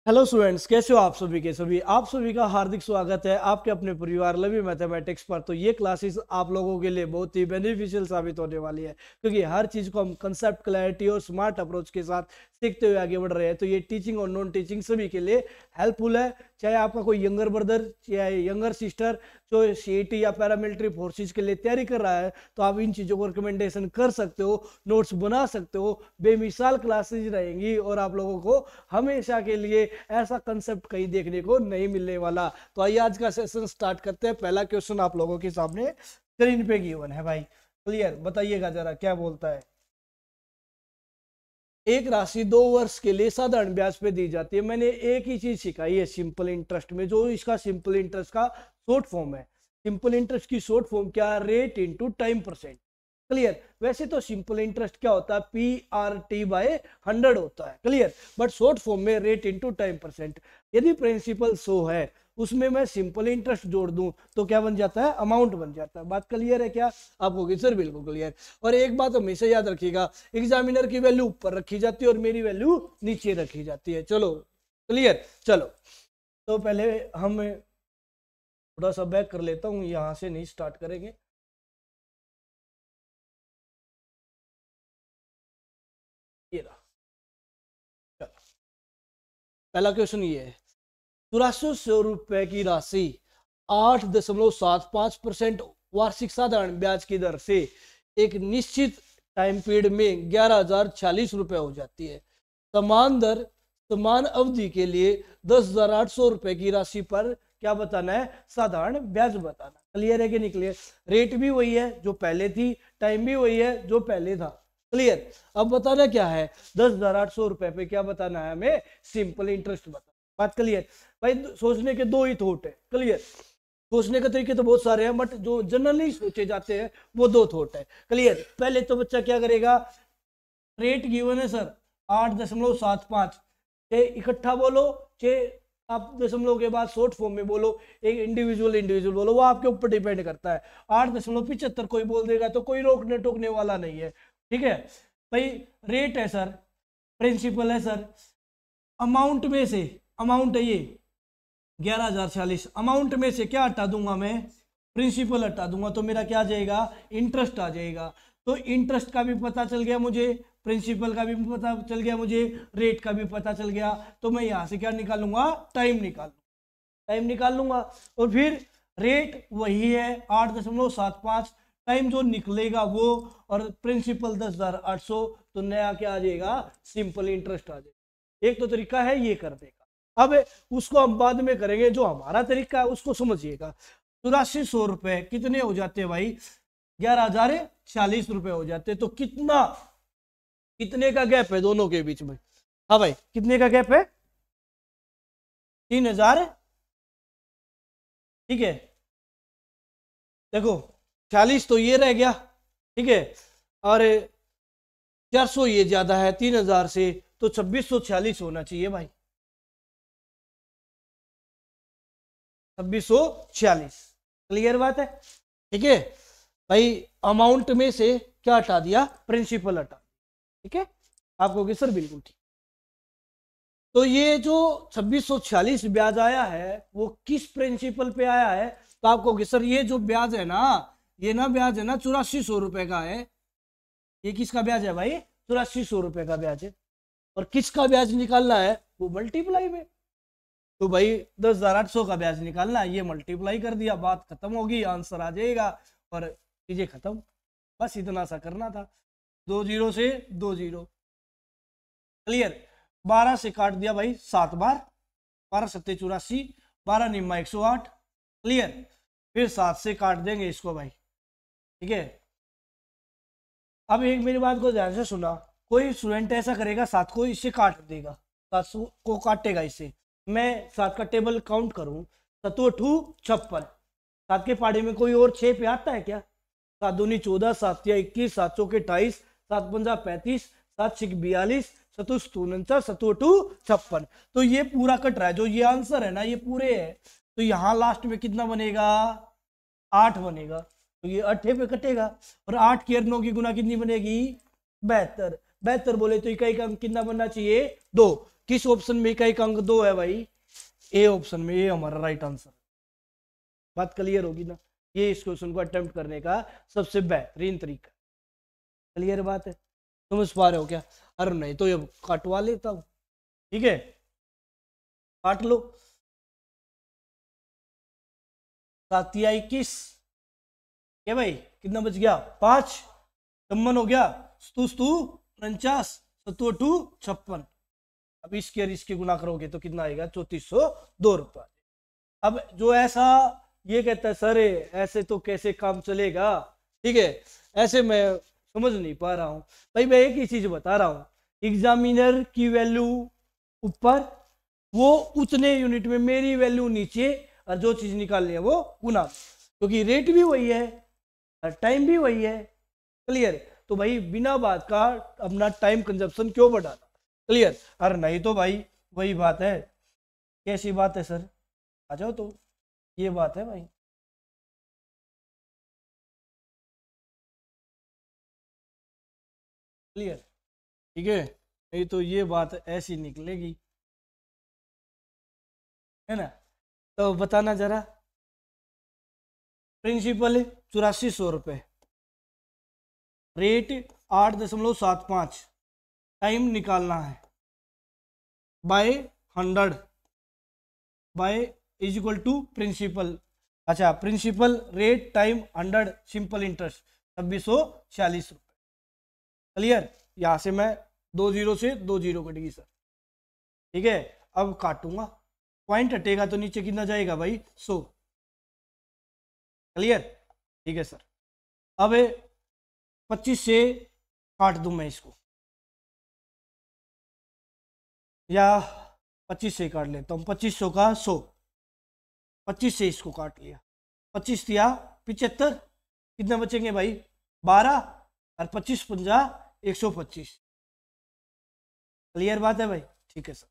Hello students, कैसे हो आप सभी के सभी। आप सभी का हार्दिक स्वागत है आपके अपने परिवार लवी मैथमेटिक्स पर। तो ये क्लासेस आप लोगों के लिए बहुत ही बेनिफिशियल साबित होने वाली है, क्योंकि हर चीज़ को हम कंसेप्ट क्लैरिटी और स्मार्ट अप्रोच के साथ सीखते हुए आगे बढ़ रहे हैं। तो ये टीचिंग और नॉन टीचिंग सभी के लिए हेल्पफुल है। चाहे आपका कोई यंगर ब्रदर या यंगर सिस्टर जो सीईटी या पैरामिलिट्री फोर्सेज के लिए तैयारी कर रहा है, तो आप इन चीज़ों को रिकमेंडेशन कर सकते हो, नोट्स बना सकते हो। बेमिसाल क्लासेज रहेंगी और आप लोगों को हमेशा के लिए ऐसा कंसेप्ट कहीं देखने को नहीं मिलने वाला। तो आइए आज का सेशन स्टार्ट करते हैं। पहला क्वेश्चन आप लोगों के सामने स्क्रीन पे गिवन है भाई, क्लियर बताइएगा जरा क्या बोलता है। एक राशि 2 वर्ष के लिए साधारण ब्याज पे दी जाती है। मैंने एक ही चीज सिखाई है सिंपल इंटरेस्ट में, जो इसका सिंपल इंटरेस्ट का शॉर्ट फॉर्म है। सिंपल इंटरेस्ट की शॉर्ट फॉर्म क्या है? Rate into time percent. Clear. वैसे तो सिंपल इंटरेस्ट क्या होता है? PRT/100 होता है, क्लियर। बट शॉर्ट फॉर्म में रेट इंटू टाइम परसेंट। यदि प्रिंसिपल 100 है, उसमें मैं सिंपल इंटरेस्ट जोड़ दूं तो क्या बन जाता है? अमाउंट बन जाता है। बात क्लियर है क्या आपको? सर बिल्कुल क्लियर। और एक बात हमेशा याद रखिएगा, एग्जामिनर की वैल्यू ऊपर रखी जाती है और मेरी वैल्यू नीचे रखी जाती है। चलो क्लियर। चलो तो पहले हम थोड़ा सा बैक कर लेता हूं, यहां से नहीं स्टार्ट करेंगे। ये रहा। पहला क्वेश्चन ये है, 8400 रुपए की राशि 8.75% वार्षिक साधारण ब्याज की दर से एक निश्चित टाइम पीरियड में 11,040 रुपए हो जाती है। समान दर समान अवधि के लिए 10,800 रुपए की राशि पर क्या बताना है? साधारण ब्याज बताना। क्लियर है कि नहीं क्लियर? रेट भी वही है जो पहले थी, टाइम भी वही है जो पहले था। क्लियर। अब बताना क्या है? 10,800 रुपए पे क्या बताना है हमें? सिंपल इंटरेस्ट बताना। बात क्लियर भाई? सोचने के दो ही थॉट है, क्लियर। सोचने के तरीके तो बहुत सारे हैं, बट जो जनरली सोचे जाते हैं वो दो थॉट है, क्लियर। पहले तो बच्चा क्या करेगा? रेट गिवन है सर 8.75, चाहे इकट्ठा बोलो चाहे आप दशमलव के बाद शॉर्ट फॉर्म में बोलो, एक इंडिविजुअल बोलो, वो आपके ऊपर डिपेंड करता है। 8.75 कोई बोल देगा तो कोई रोकने टोकने वाला नहीं है, ठीक है भाई। रेट है सर, प्रिंसिपल है सर, अमाउंट में से, अमाउंट है ये 11,040, अमाउंट में से क्या हटा दूंगा मैं? प्रिंसिपल हटा दूंगा, तो मेरा क्या आ जाएगा? इंटरेस्ट आ जाएगा। तो इंटरेस्ट का भी पता चल गया मुझे, प्रिंसिपल का भी पता चल गया मुझे, रेट का भी पता चल गया। तो मैं यहां से क्या निकालूंगा? टाइम निकाल लूंगा। और फिर रेट वही है 8.75, टाइम जो निकलेगा वो, और प्रिंसिपल 10,800, तो नया क्या आ जाएगा? सिंपल इंटरेस्ट आ जाएगा। एक तो तरीका है ये कर देगा। अब उसको हम बाद में करेंगे, जो हमारा तरीका है उसको समझिएगा। 8400 रुपए कितने हो जाते हैं भाई? 11,040 रुपए हो जाते हैं। तो कितने का गैप है दोनों के बीच में? हाँ भाई, कितने का गैप है? 3,000, ठीक है। देखो 40 तो ये रह गया, ठीक है, और 400 ये ज्यादा है 3,000 से, तो 2646 होना चाहिए भाई। 2646, क्लियर बात है, ठीक है भाई। अमाउंट में से क्या हटा दिया? प्रिंसिपल हटा, ठीक है। आपको सर बिल्कुल ठीक। तो ये जो 2646 ब्याज आया है वो किस प्रिंसिपल पे आया है? तो आपको सर ये जो ब्याज है ना, ये ना ब्याज है ना 8400 रुपए का है। ये किसका ब्याज है भाई? 8400 रुपए का ब्याज है। और किसका ब्याज निकालना है? वो मल्टीप्लाई में। तो भाई 10,800 का ब्याज निकालना है, ये मल्टीप्लाई कर दिया, बात खत्म होगी, आंसर आ जाएगा और चीजें खत्म। बस इतना सा करना था, 2 0 से 2 0, क्लियर। 12 से काट दिया भाई 7 बार, 12 7 84, 12 निम्मा 108, क्लियर। फिर 7 से काट देंगे इसको भाई, ठीक है। अब एक मेरी बात को ध्यान से सुना, कोई स्टूडेंट ऐसा करेगा 7 को इससे काट देगा, 7 को काटेगा इससे। मैं 7 का टेबल काउंट करूं, 7 8 56, 7 के पाड़े में कोई और 6 पे आता है क्या? 7 दूनी 14, 7 या 21, 7 चौके 28, 7 पंजा 35, 7 6 42, 7 49, 7 8 56। तो ये पूरा कट रहा है, जो ये आंसर है ना ये पूरे है। तो यहाँ लास्ट में कितना बनेगा? 8 बनेगा। तो ये 8 पे कटेगा, और 8 की 9 की गुना कितनी बनेगी? 72। 72 बोले तो इकाई का कितना बनना चाहिए? 2। किस ऑप्शन में इकाई का अंक 2 है भाई? ए ऑप्शन में, ये हमारा राइट आंसर। बात क्लियर होगी ना? ये इस क्वेश्चन को अटेम्प्ट करने का सबसे बेहतरीन तरीका। क्लियर बात है? समझ पा रहे हो क्या? अरे नहीं तो ये काटवा लेता हूं, ठीक है, काट लो। 7 या 21, क्या भाई कितना बच गया? 5। चम्मन हो गया, स्तु स्तु 49, सत्तू अट्ठू 56। अब इसके और इसके गुना करोगे तो कितना आएगा? 3402 रुपये। अब जो ऐसा ये कहता है सर ऐसे तो कैसे काम चलेगा, ठीक है, ऐसे मैं समझ नहीं पा रहा हूं भाई। मैं एक ही चीज बता रहा हूं, एग्जामिनर की वैल्यू ऊपर, वो उतने यूनिट में, मेरी वैल्यू नीचे, और जो चीज निकालनी है वो गुना, क्योंकि रेट भी वही है और टाइम भी वही है। क्लियर? तो भाई बिना बात का अपना टाइम कंजप्शन क्यों बढ़ाना? क्लियर? अरे नहीं तो भाई वही बात है। कैसी बात है सर? आ जाओ तो, ये बात है भाई। क्लियर? ठीक है, नहीं तो ये बात ऐसी निकलेगी, है ना? तो बताना जरा। प्रिंसिपल 8400 रुपये, रेट 8.75, टाइम निकालना है by 100 by is equal to principal. अच्छा, principal rate time 100 simple interest 2640 रुपये। क्लियर? यहां से मैं 2 जीरो से 2 जीरो कट गई सर, ठीक है। अब काटूंगा, पॉइंट हटेगा तो नीचे कितना जाएगा भाई? 100। क्लियर? ठीक है सर। अब 25 से काट दूं मैं इसको, या 25 से काट लेता हूँ। 2500 का 100, 25 से इसको काट लिया, 25 दिया 75, कितना बचेंगे भाई? 12, और 25 पंजा 125। क्लियर बात है भाई? ठीक है सर।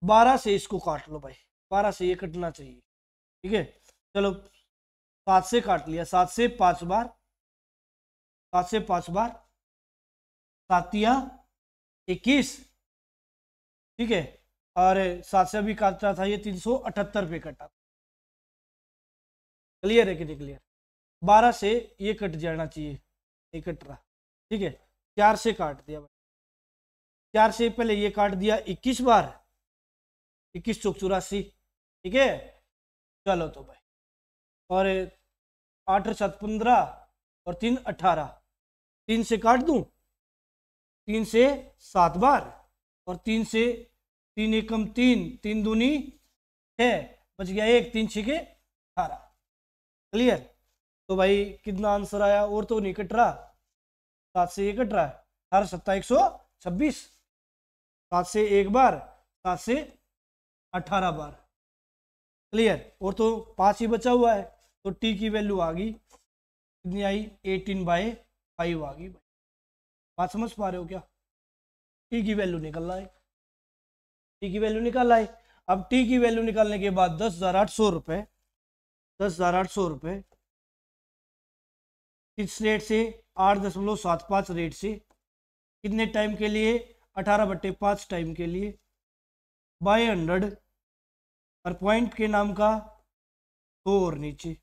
12 से इसको काट लो भाई, 12 से ये कटना चाहिए, ठीक है। चलो 7 से काट लिया, 7 से 5 बार, 7 से 5 बार, 7 या 21, ठीक है। और 7 से अभी काटा था ये 378 पे कटा। क्लियर है कि नहीं क्लियर? 12 से ये कट जाना चाहिए, ये कट रहा, ठीक है। 4 से काट दिया भाई, 4 से पहले ये काट दिया 21 बार, 21 चौक 84, ठीक है। चलो तो भाई, और 8 और 7 15, और 3 18, 3 से काट दूं, 3 से 7 बार, और 3 से 3 एकम 3, 3 दूनी 6, बच गया 1, 3 6 18। क्लियर? तो भाई कितना आंसर आया? और तो नहीं कट रहा, 7 से ये कट रहा है, 18 7 126, 7 से एक बार, 7 से 18 बार। क्लियर? और तो 5 ही बचा हुआ है, तो टी की वैल्यू आ गई, कितनी आई? 18/5 आ गई। बात समझ पा रहे हो क्या? टी की वैल्यू निकल रहा है, टी की वैल्यू निकाल आए। अब टी की वैल्यू निकालने के बाद 10,800 रुपये, 10,800 रुपये किस रेट से? 8.75 रेट से। कितने टाइम के लिए? 18/5 टाइम के लिए, बाय 100, और पॉइंट के नाम का 2 और नीचे।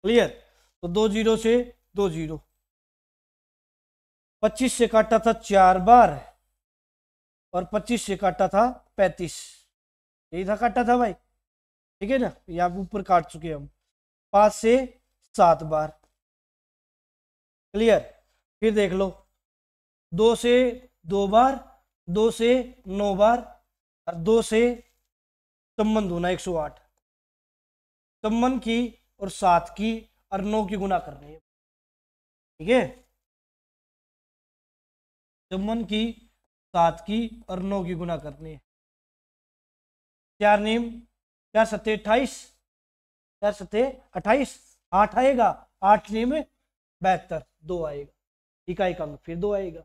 क्लियर? तो 2 जीरो से 2 जीरो, 25 से काटा था 4 बार, और 25 से काटा था 35, यही था काटा था भाई, ठीक है ना। यहाँ ऊपर काट चुके हम 5 से 7 बार। क्लियर? फिर देख लो, 2 से 2 बार, 2 से 9 बार, और 2 से चम्मन दूना 108, चम्मन की और 7 की और 9 की गुना करनी है, ठीक है। चम्मन की, 7 की और 9 की गुना करनी है। 4 नीम 4 सत्ते 28, 4 सत्ते 28, 8 आएगा, 8 नीम 72, 2 आएगा, इकाई का अंक फिर 2 आएगा।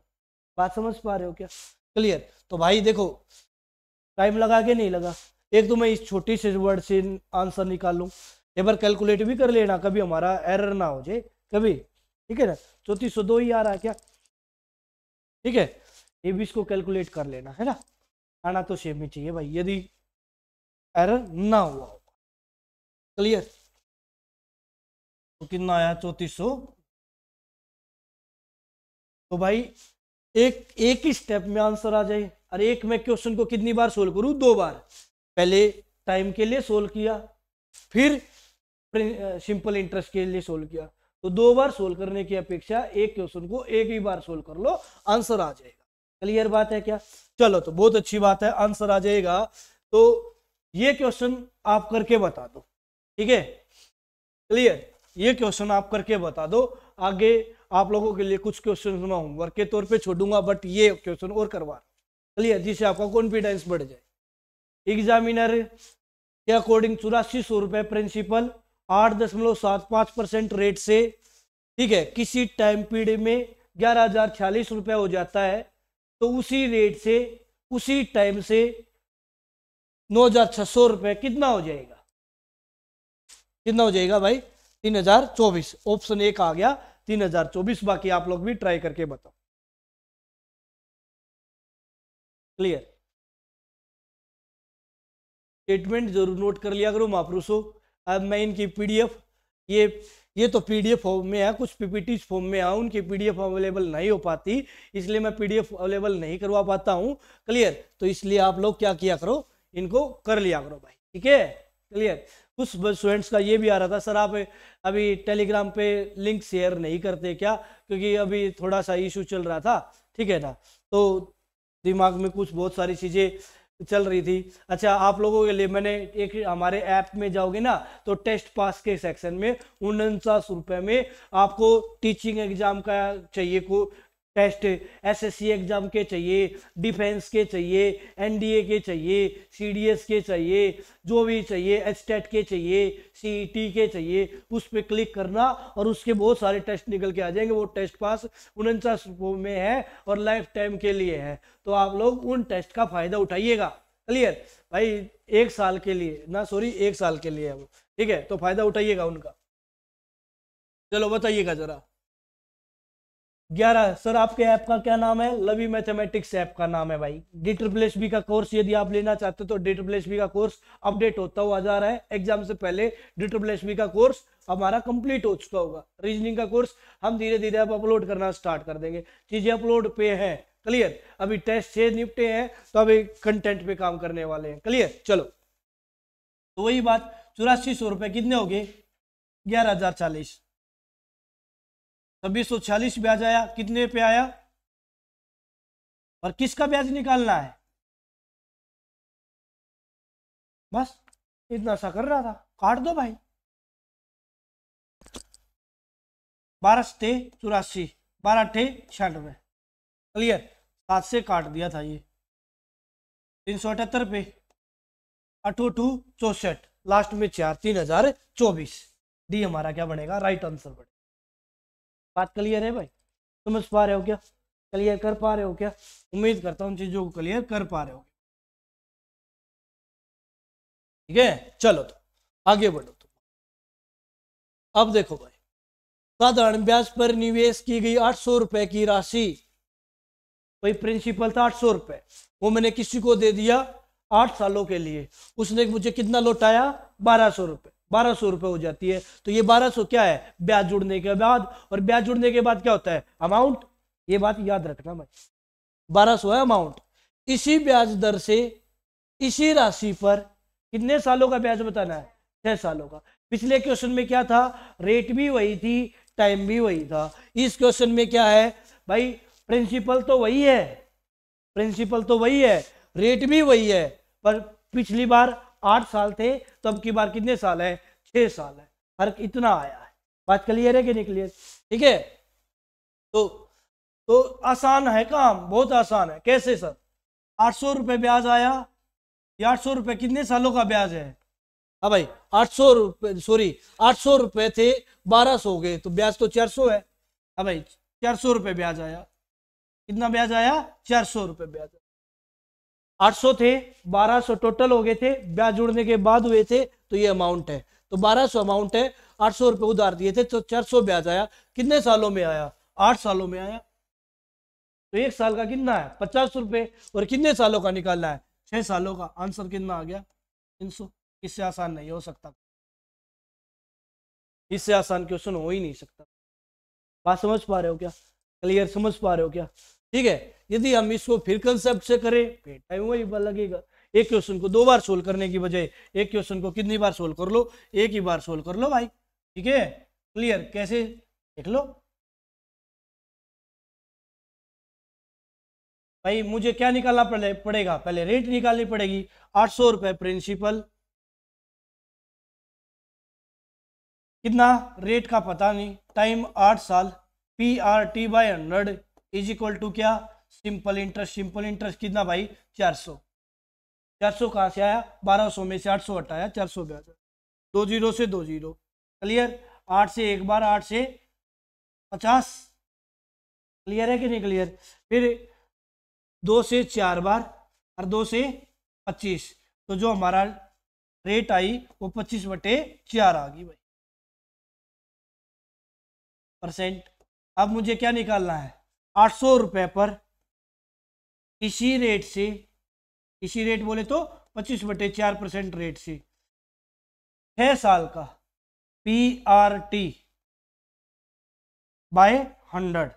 बात समझ पा रहे हो क्या? क्लियर? तो भाई देखो, टाइम लगा के नहीं लगा, एक तो मैं इस छोटी से वर्ड से आंसर निकाल लूँ, एक बार कैलकुलेट भी कर लेना, कभी हमारा एरर ना हो जाए कभी, ठीक है ना। 3402 ही आ रहा है क्या? ठीक है, ये भी इसको कैलकुलेट कर लेना है ना, आना तो सेम ही चाहिए भाई, यदि एरर ना हुआ होगा। क्लियर? तो कितना आया 3400। तो भाई एक ही स्टेप में आंसर आ जाए। अरे एक मैं क्वेश्चन को कितनी बार सोल्व करूं? 2 बार। पहले टाइम के लिए सोल्व किया, फिर सिंपल इंटरेस्ट के लिए सोल्व किया। तो 2 बार सोल्व करने की अपेक्षा एक क्वेश्चन को एक ही बार सोल्व कर लो, आंसर आ जाएगा। क्लियर बात है क्या? चलो तो बहुत अच्छी बात है, आंसर आ जाएगा। तो ये क्वेश्चन आप करके बता दो, ठीक है? क्लियर? ये क्वेश्चन आप करके बता दो। आगे आप लोगों के लिए कुछ क्वेश्चन मैं होमवर्क के तौर पे छोड़ूंगा, बट ये क्वेश्चन और करवा। क्लियर? जिससे आपका कॉन्फिडेंस बढ़ जाए। एग्जामिनर के अकॉर्डिंग 8400 रुपए प्रिंसिपल 8.75% रेट से, ठीक है, किसी टाइम पीरियड में 11,046 रुपए हो जाता है, तो उसी रेट से उसी टाइम से 9,600 रुपए कितना हो जाएगा? कितना हो जाएगा भाई? 3024। ऑप्शन 1 आ गया 3024। बाकी आप लोग भी ट्राई करके बताओ। क्लियर? स्टेटमेंट जरूर नोट कर लिया करो महापुरुषों। अब मैं इनकी पीडीएफ, ये तो पीडीएफ फॉर्म में है, कुछ पीपीटी फॉर्म में है, उनकी पीडीएफ अवेलेबल नहीं हो पाती, इसलिए मैं पीडीएफ अवेलेबल नहीं करवा पाता हूं। क्लियर? तो इसलिए आप लोग क्या किया करो, इनको कर लिया करो भाई, ठीक है? क्लियर? कुछ स्टूडेंट्स का ये भी आ रहा था, सर आप अभी टेलीग्राम पे लिंक शेयर नहीं करते क्या? क्योंकि अभी थोड़ा सा इशू चल रहा था, ठीक है ना, तो दिमाग में कुछ बहुत सारी चीज़ें चल रही थी। अच्छा, आप लोगों के लिए मैंने एक, हमारे ऐप में जाओगे ना तो टेस्ट पास के सेक्शन में 49 रुपए में आपको टीचिंग एग्जाम का चाहिए को टेस्ट, एसएससी एग्जाम के चाहिए, डिफेंस के चाहिए, एनडीए के चाहिए, सीडीएस के चाहिए, जो भी चाहिए, एचटेट के चाहिए, सीईटी के चाहिए, उस पर क्लिक करना और उसके बहुत सारे टेस्ट निकल के आ जाएंगे। वो टेस्ट पास 49 रुपये में है और लाइफ टाइम के लिए है, तो आप लोग उन टेस्ट का फायदा उठाइएगा। क्लियर भाई? 1 साल के लिए ना, सॉरी 1 साल के लिए है वो, ठीक है? तो फायदा उठाइएगा उनका। चलो बताइएगा जरा। 11 सर आपके ऐप का क्या नाम है? लवी मैथमेटिक्स ऐप का नाम है भाई। DSSB का कोर्स यदि आप लेना चाहते हो तो DSSB का कोर्स अपडेट होता हुआ जा रहा है। एग्जाम से पहले DSSB का कोर्स हमारा कंप्लीट हो चुका होगा। रीजनिंग का कोर्स हम धीरे धीरे अब अपलोड करना स्टार्ट कर देंगे, चीजें अपलोड पे है। क्लियर? अभी टेस्ट से निपटे हैं तो अभी कंटेंट पे काम करने वाले हैं। क्लियर? चलो तो वही बात, 8400 रुपए कितने हो गए? 11,040। 2646 ब्याज आया, कितने पे आया? और किसका ब्याज निकालना है? बस इतना सा कर रहा था, काट दो भाई। 12 थे 84, 12 थे 96। क्लियर? 7 से काट दिया था ये। 378 पे 8 64, लास्ट में 4, 3024। डी हमारा क्या बनेगा? राइट आंसर बनेगा। बात क्लियर है भाई? समझ पा रहे हो क्या? क्लियर कर पा रहे हो क्या? उम्मीद करता हूं चीजों को क्लियर कर पा रहे हो। ठीक है, चलो तो आगे बढ़ो। तो अब देखो भाई, साधारण ब्याज पर निवेश की गई 800 रुपए की राशि, भाई प्रिंसिपल था 800 रुपए, वो मैंने किसी को दे दिया 8 सालों के लिए, उसने मुझे कितना लौटाया? 1200 रुपए। 1200 रुपए हो जाती है। तो ये 1200 क्या है? ब्याज जुड़ने के बाद। और ब्याज जुड़ने के बाद क्या होता है? अमाउंट। ये बात याद रखना भाई, 1200 है अमाउंट। इसी ब्याज दर से इसी राशि पर कितने सालों का ब्याज बताना है? 6 सालों का। पिछले क्वेश्चन में क्या था? रेट भी वही थी, टाइम भी वही था। इस क्वेश्चन में क्या है भाई? प्रिंसिपल तो वही है, प्रिंसिपल तो वही है, रेट भी वही है, पर पिछली बार 8 साल थे तो अब की बार कितने साल है? 6 साल है। फर्क इतना आया है। बात क्लियर है कि नहीं क्लियर? ठीक है, तो आसान है काम, बहुत आसान है। कैसे सर? 800 रुपए ब्याज आया, ये 800 रुपए कितने सालों का ब्याज है? हाँ भाई 800 रुपए, सॉरी 800 रुपए थे, 1200 हो गए, तो ब्याज तो 400 है। हाँ भाई 400 रुपए ब्याज आया। कितना ब्याज आया? 400 रुपए ब्याज। 800 थे, 1200 टोटल हो गए थे, ब्याज जुड़ने के बाद हुए थे, तो ये अमाउंट है। तो 1200 अमाउंट है, 800 रुपए उधार दिए थे, तो 400 ब्याज आया। कितने सालों में आया? 8 सालों में आया। तो 1 साल का कितना है 50 रुपए, और कितने सालों का निकालना है 6 सालों का। आंसर कितना आ गया 300। इससे आसान नहीं हो सकता, इससे आसान क्वेश्चन हो ही नहीं सकता। बात समझ पा रहे हो क्या, क्लियर समझ पा रहे हो क्या? ठीक है, यदि हम इसको फिर कंसेप्ट से करें फिर टाइम वही लगेगा। एक क्वेश्चन को 2 बार सोल्व करने की बजाय एक क्वेश्चन को कितनी बार सोल्व कर लो, एक ही बार सोल्व कर लो भाई। ठीक है, क्लियर? कैसे देख लो भाई, मुझे क्या निकालना पड़ेगा, पहले रेट निकालनी पड़ेगी। 800 रुपए प्रिंसिपल, कितना रेट का पता नहीं, टाइम 8 साल, PRT by 100 is equal to क्या, सिंपल इंटरेस्ट। सिंपल इंटरेस्ट कितना भाई 400। 400 कहाँ से आया, 1200 में से 800 हटाया, 400 पे आ जाए, 2 जीरो से 2 जीरो। क्लियर? 8 से एक बार, 8 से 50। क्लियर है कि नहीं क्लियर? फिर 2 से 4 बार और 2 से 25, तो जो हमारा रेट आई वो 25/4 आ गई भाई परसेंट। अब मुझे क्या निकालना है, 800 रुपए पर इसी रेट से, इसी रेट बोले तो 25/4% रेट से 6 साल का PRT बाय 100,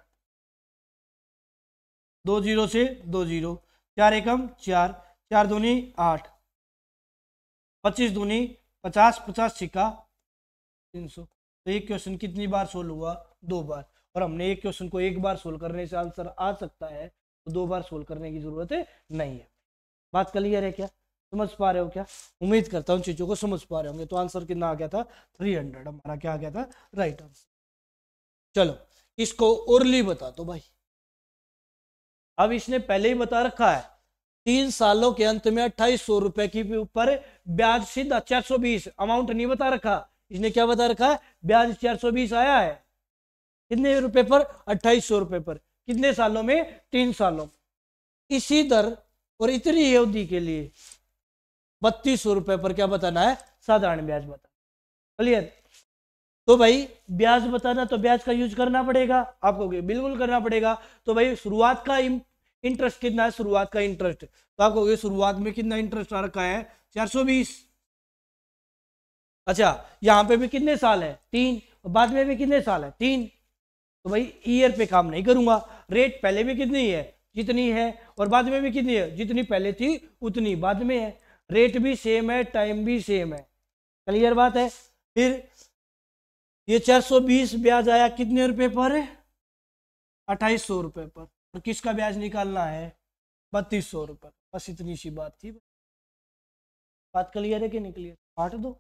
2 जीरो से 2 जीरो, 4 एकम 4, 4 दूनी 8, 25 दूनी 50, 50 छिक्का 300। तो एक क्वेश्चन कितनी बार सोल्व हुआ, 2 बार। और हमने एक क्वेश्चन को एक बार सोल्व करने से आंसर आ सकता है, तो 2 बार सोल्व करने की जरूरत नहीं है। बात क्लियर है क्या, समझ पा रहे हो क्या? उम्मीद करता हूँ चीजों को समझ पा रहे होंगे। तो आंसर कितना आ गया था 300, हमारा क्या आ गया था राइट आंसर। चलो इसको ओरली बता दो भाई। अब इसने पहले ही बता रखा है 3 सालों के अंत में 2800 रुपए की ऊपर ब्याज सीधा 420, अमाउंट नहीं बता रखा। इसने क्या बता रखा है, ब्याज 420 आया है कितने रुपए पर, 2800 रुपए पर, कितने सालों में, 3 सालों में। इसी दर और इतनी अवधि के लिए 3200 रुपए पर क्या बताना है, साधारण ब्याज बताना। क्लियर? तो भाई ब्याज बताना तो ब्याज का यूज करना पड़ेगा आपको, बिल्कुल करना पड़ेगा। तो भाई शुरुआत का इंटरेस्ट कितना है, शुरुआत का इंटरेस्ट, तो आपको शुरुआत में कितना इंटरेस्ट आ रखा है 420। अच्छा यहां पे भी कितने साल है 3, और बाद में भी कितने साल है 3। तो भाई ईयर पे काम नहीं करूंगा, रेट पहले भी कितनी है जितनी है, और बाद में भी कितनी है जितनी पहले थी उतनी बाद में है। रेट भी सेम है, टाइम भी सेम है। क्लियर बात है? फिर ये 420 ब्याज आया कितने रुपए पर, 2800 रुपए पर, और किसका ब्याज निकालना है 3200 रुपए। बस इतनी सी बात थी। बात क्लियर है कि नहीं क्लियर? काट दो,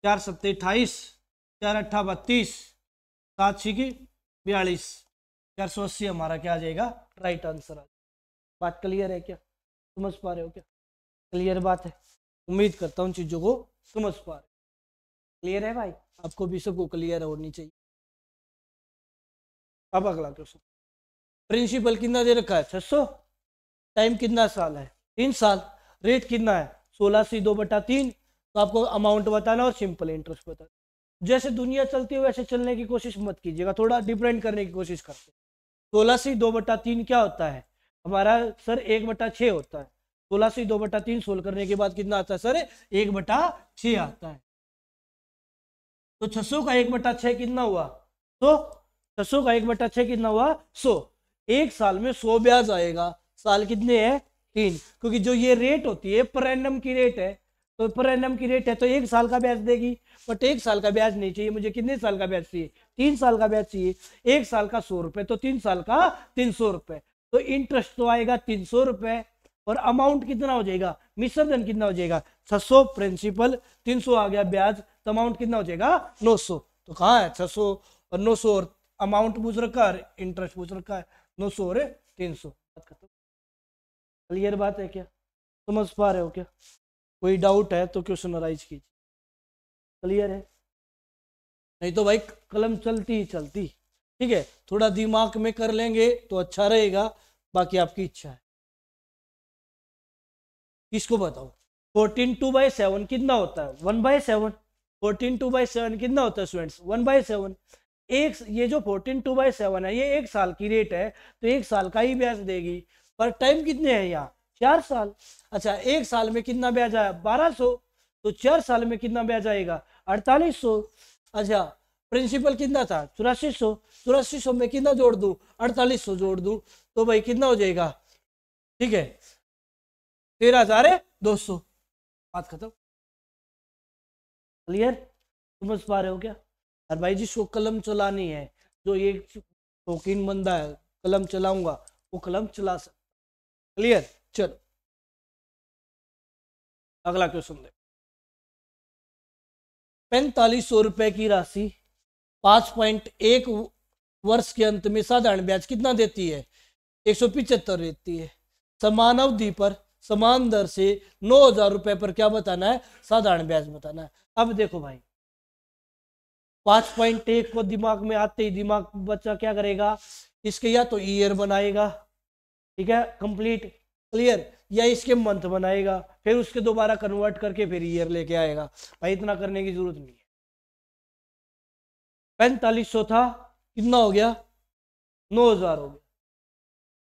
4 सत्ते 28, 4 अट्ठा 32, 7 छिकी 42, 480 हमारा क्या आ जाएगा राइट आंसर आ। बात क्लियर है क्या, समझ पा रहे हो क्या? क्लियर बात है, उम्मीद करता हूँ चीजों को समझ पा रहे। क्लियर है भाई, आपको भी सबको क्लियर होनी चाहिए। अब अगला क्वेश्चन, प्रिंसिपल कितना दे रखा है 600, टाइम कितना साल है 3 साल, रेट कितना है 16/2/3। तो आपको अमाउंट बताना और सिंपल इंटरेस्ट बताना। जैसे दुनिया चलती है वैसे चलने की कोशिश मत कीजिएगा, थोड़ा डिफरेंट करने की कोशिश करते। 16/2/3 क्या होता है हमारा सर, 1/6 होता है। 16/2/3 सोल्व करने के बाद कितना आता है सर, 1/6 आता है। तो 600 का 1/6 कितना हुआ, तो 600 का 1/6 कितना हुआ 100। एक साल में 100 ब्याज आएगा, साल कितने हैं 3, क्योंकि जो ये रेट होती है पर एनम की रेट है, तो पर एनम की रेट है तो 1 साल का ब्याज देगी। बट 1 साल का ब्याज नहीं चाहिए मुझे, कितने साल का ब्याज चाहिए 3 साल का ब्याज चाहिए। 1 साल का 100 रुपए, तो 3 साल का 300 रुपए, तो इंटरेस्ट तो आएगा 300 रुपए, और अमाउंट कितना हो जाएगा, मिश्रधन कितना हो जाएगा 600 प्रिंसिपल, 300 आ गया ब्याज, तो अमाउंट कितना हो जाएगा 900। तो कहाँ है 600 और 900, और अमाउंट पूछ रखा है इंटरेस्ट पूछ रखा है 900 और 300। बात खत्म। क्लियर बात है क्या, समझ पा रहे हो क्या? कोई डाउट है तो क्वेश्चन अराइज कीजिए। क्लियर है? नहीं तो भाई कलम चलती ही चलती। ठीक है, थोड़ा दिमाग में कर लेंगे तो अच्छा रहेगा, बाकी आपकी इच्छा है। किसको बताओ, 14/2/7 कितना होता है 1/7। 14/2/7 कितना होता है स्टूडेंट्स 1/7। ये जो 14/7 है ये 1 साल की रेट है, तो 1 साल का ही ब्याज देगी। पर टाइम कितने हैं यहाँ, 4 साल। अच्छा 1 साल में कितना ब्याज आया, 1200, तो 4 साल में कितना ब्याज आएगा, 4800। अच्छा प्रिंसिपल कितना था, 8400, 8400 में कितना जोड़ दूं, 4800 जोड़ दूं, तो भाई कितना हो जाएगा, ठीक है 13,200। बात खत्म। क्लियर, समझ पा रहे हो क्या। और भाई जिसको कलम चलानी है, जो ये शौकीन बंदा है कलम चलाऊंगा, वो कलम चला सकता। क्लियर, चलो अगला क्वेश्चन दे। 4500 रुपए की राशि 5.1 वर्ष के अंत में साधारण ब्याज कितना देती है, 175 देती है। समान अवधि पर समान दर से 9,000 रुपए पर क्या बताना है, साधारण ब्याज बताना है। अब देखो भाई 5.1 को दिमाग में आते ही दिमाग बच्चा क्या करेगा, इसके या तो ईयर बनाएगा, ठीक है कंप्लीट, क्लियर, या इसके मंथ बनाएगा, फिर उसके दोबारा कन्वर्ट करके फिर ईयर लेके आएगा। भाई इतना करने की जरूरत नहीं है। 4500 था, कितना हो गया, 9,000 हो गया,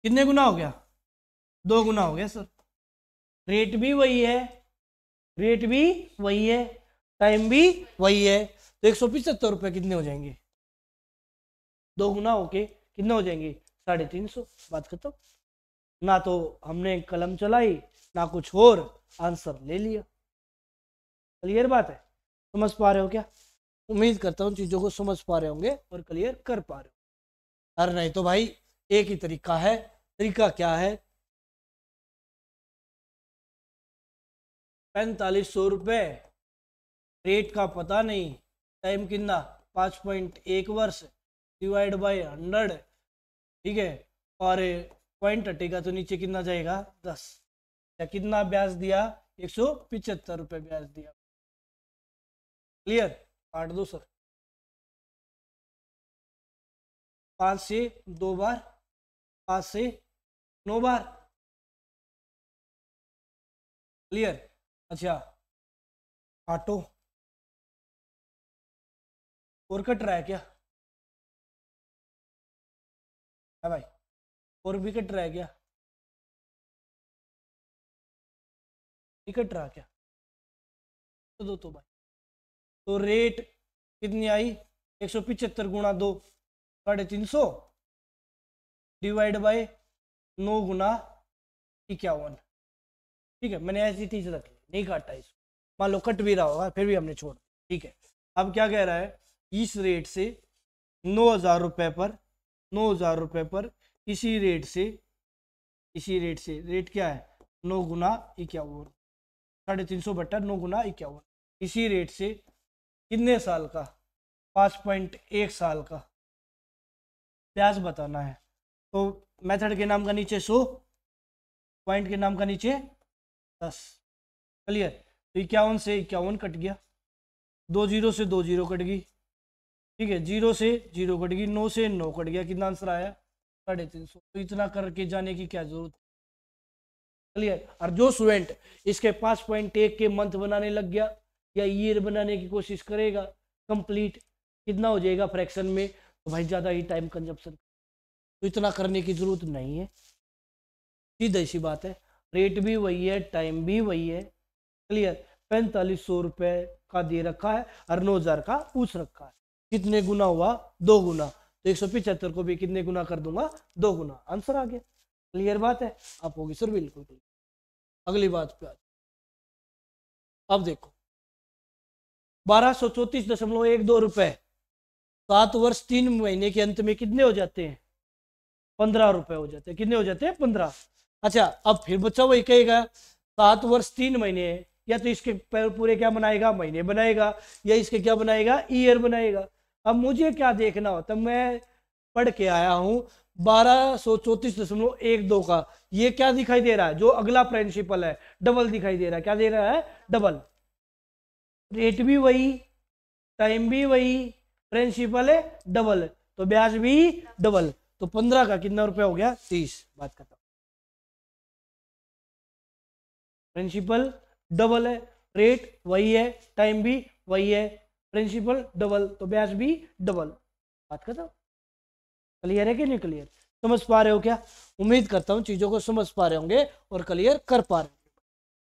कितने गुना हो गया, 2 गुना हो गया सर। रेट भी वही है, रेट भी वही है, टाइम भी वही है, तो 175 रुपए कितने हो जाएंगे, 2 गुना होके कितने हो जाएंगे, 350। बात खत्म। ना तो हमने कलम चलाई ना कुछ और, आंसर ले लिया। क्लियर बात है, समझ पा रहे हो क्या। उम्मीद करता हूँ चीजों को समझ पा रहे होंगे और क्लियर कर पा रहे हो। अरे नहीं तो भाई एक ही तरीका है, तरीका क्या है, 4500 रुपए, रेट का पता नहीं, टाइम कितना 5.1 वर्ष, डिवाइड बाय 100, ठीक है, और पॉइंट हटेगा तो नीचे कितना जाएगा 10, या कितना ब्याज दिया, 175 रुपए ब्याज दिया। क्लियर, काट दो सर, 5 से 2 बार, 5 से 9 बार। क्लियर, अच्छा काटो, और कट रहा है क्या, है भाई, और भी कट रहा है क्या, नहीं कट रहा क्या, तो दो तो भाई। तो रेट कितनी आई, 175 गुणा 2, 350, डिवाइड बाय 9 गुना 51। ठीक है, मैंने ऐसी चीज रख ली, नहीं काटा इसको, मान लो कट भी रहा होगा फिर भी हमने छोड़ दिया। ठीक है, अब क्या कह रहा है, इस रेट से 9,000 रुपए पर, 9,000 रुपए पर इसी रेट से, रेट क्या है 9 गुना 51, 350 बटा 9 गुना 51, इसी रेट से कितने साल का, 5.1 साल का ब्याज बताना है। तो मेथड के नाम का नीचे 100, पॉइंट के नाम का नीचे 10। क्लियर, तो 51 से 51 कट गया, 2 जीरो से 2 जीरो कट गई, ठीक है, 0 से 0 कट गई, 9 से 9 कट गया, कितना आंसर आया 350। तो इतना करके जाने की क्या जरूरत। क्लियर, और जो स्टूडेंट इसके 5.1 के मंथ बनाने लग गया या ईयर बनाने की कोशिश करेगा, कंप्लीट कितना हो जाएगा फ्रैक्शन में, तो भाई ज़्यादा ही टाइम कंजप्शन, तो इतना करने की जरूरत नहीं है, सीधी सी बात है, रेट भी वही है, टाइम भी वही है। क्लियर, 4500 रुपए का दे रखा है और 9,000 का पूछ रखा है, कितने गुना हुआ, 2 गुना, तो 175 को भी कितने गुना कर दूंगा, 2 गुना, आंसर आ गया। क्लियर बात है, आप होगी सर बिल्कुल। अगली बात पे अब देखो 1234.12 रुपए 7 वर्ष 3 महीने के अंत में कितने हो जाते हैं, 15 रुपए हो जाते हैं, कितने हो जाते हैं 15। अच्छा अब फिर बच्चा वही कहेगा 7 वर्ष 3 महीने है, या तो इसके पूरे क्या बनाएगा, महीने बनाएगा, या इसके क्या बनाएगा, ईयर बनाएगा। अब मुझे क्या देखना होता, मैं पढ़ के आया हूं 1234.12 का, ये क्या दिखाई दे रहा है, जो अगला प्रिंसिपल है डबल दिखाई दे रहा है, क्या दे रहा है, डबल, रेट भी वही, टाइम भी वही, प्रिंसिपल है डबल, तो ब्याज भी डबल, तो 15 का कितना रुपया हो गया, 30। बात खत्म, प्रिंसिपल डबल है, रेट वही है, टाइम भी वही है, प्रिंसिपल डबल, तो ब्याज भी डबल। बात खत्म। क्लियर है कि नहीं क्लियर? समझ पा रहे हो क्या? उम्मीद करता हूँ चीजों को समझ पा रहे होंगे और क्लियर कर पा रहे होंगे।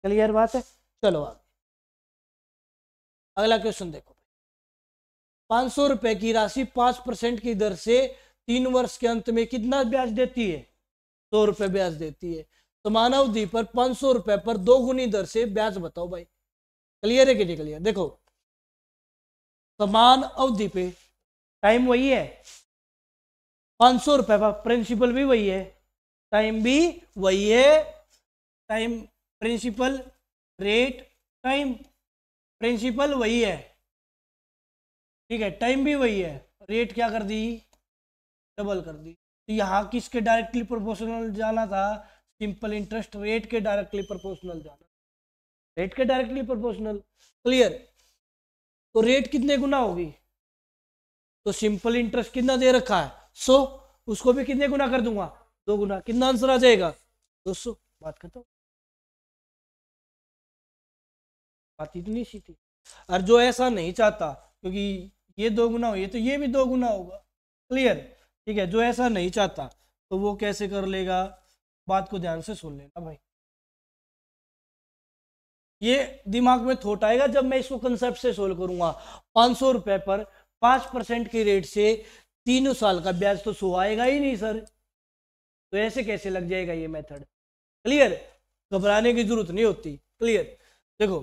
क्लियर बात है? चलो आगे अगला क्वेश्चन देखो। 500 रुपए की राशि 5% की दर से 3 वर्ष के अंत में कितना ब्याज देती है? 100 रुपए ब्याज देती है। समान अवधि पर 500 रुपए पर 2 गुनी दर से ब्याज बताओ भाई। क्लियर है कि नहीं क्लियर? देखो समान अवधि पे टाइम वही है, 500 रुपए पर प्रिंसिपल भी वही है, टाइम भी वही है। Time principal rate time principal वही है, ठीक है, टाइम भी वही है, रेट क्या कर दी? डबल कर दी। तो यहाँ किसके डायरेक्टली प्रोपोर्शनल जाना था? सिंपल इंटरेस्ट रेट के डायरेक्टली प्रोपोर्शनल जाना, रेट के डायरेक्टली प्रोपोर्शनल। क्लियर? तो रेट कितने गुना होगी? तो सिंपल इंटरेस्ट कितना दे रखा है? 100, उसको भी कितने गुना कर दूंगा? 2 गुना। कितना आंसर आ जाएगा? 200। बात खत्म। बात इतनी सी थी। और जो ऐसा नहीं चाहता, क्योंकि ये 2 गुना हो तो ये भी 2 गुना होगा। क्लियर? ठीक है, जो ऐसा नहीं चाहता तो वो कैसे कर लेगा? बात को ध्यान से सुन लेना भाई, ये दिमाग में थोट आएगा जब मैं इसको कंसेप्ट से सोल्व करूंगा। 500 रुपए पर 5% की रेट से 3 साल का ब्याज तो 100 आएगा ही नहीं सर, तो ऐसे कैसे लग जाएगा ये मेथड? क्लियर? घबराने की जरूरत नहीं होती। क्लियर? देखो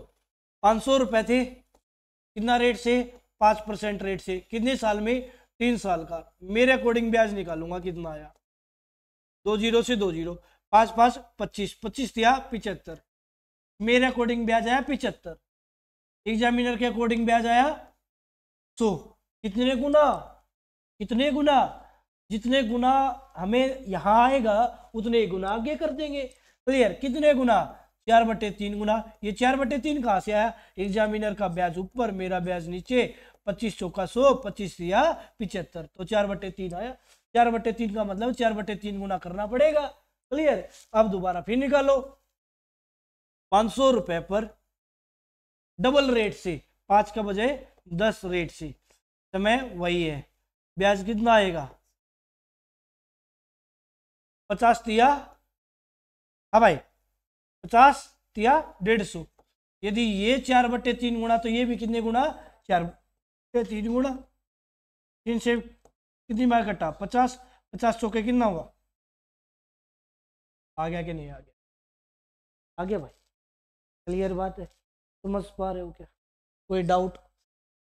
500 रुपए थे, कितना रेट से? 5% रेट से, कितने साल में? 3 साल का। मेरे अकॉर्डिंग ब्याज निकालूंगा, कितना आया? 2 जीरो से 2 जीरो, 5 5 25, 25 दिया 75। मेरे अकॉर्डिंग ब्याज आया 75, एग्जामिनर के अकॉर्डिंग ब्याज आया 100। कितने गुना? कितने गुना? जितने गुना हमें यहाँ आएगा उतने ही गुना आगे कर देंगे। क्लियर? कितने गुना? 4/3 गुना। ये 4/3 कहाँ से आया? एग्जामिनर का ब्याज ऊपर, मेरा ब्याज नीचे। 25 चौका 100, 25 दिया 75, तो 4/3 आया। 4/3 का मतलब 4/3 गुना करना पड़ेगा। क्लियर? अब दोबारा फिर निकालो। 500 रुपए पर डबल रेट से, 5 का बजाय 10 रेट से, समय वही है, ब्याज कितना आएगा? 50 दिया, हाँ भाई 50 दिया 150। यदि ये 4/3 गुना तो ये भी कितने गुना? 4/3 गुना। 3 से कितनी बार कटा? 50, 50 चौके कितना हुआ? आ गया कि नहीं आ गया? आ गया भाई। क्लियर बात है? समझ पा रहे हो क्या? कोई डाउट?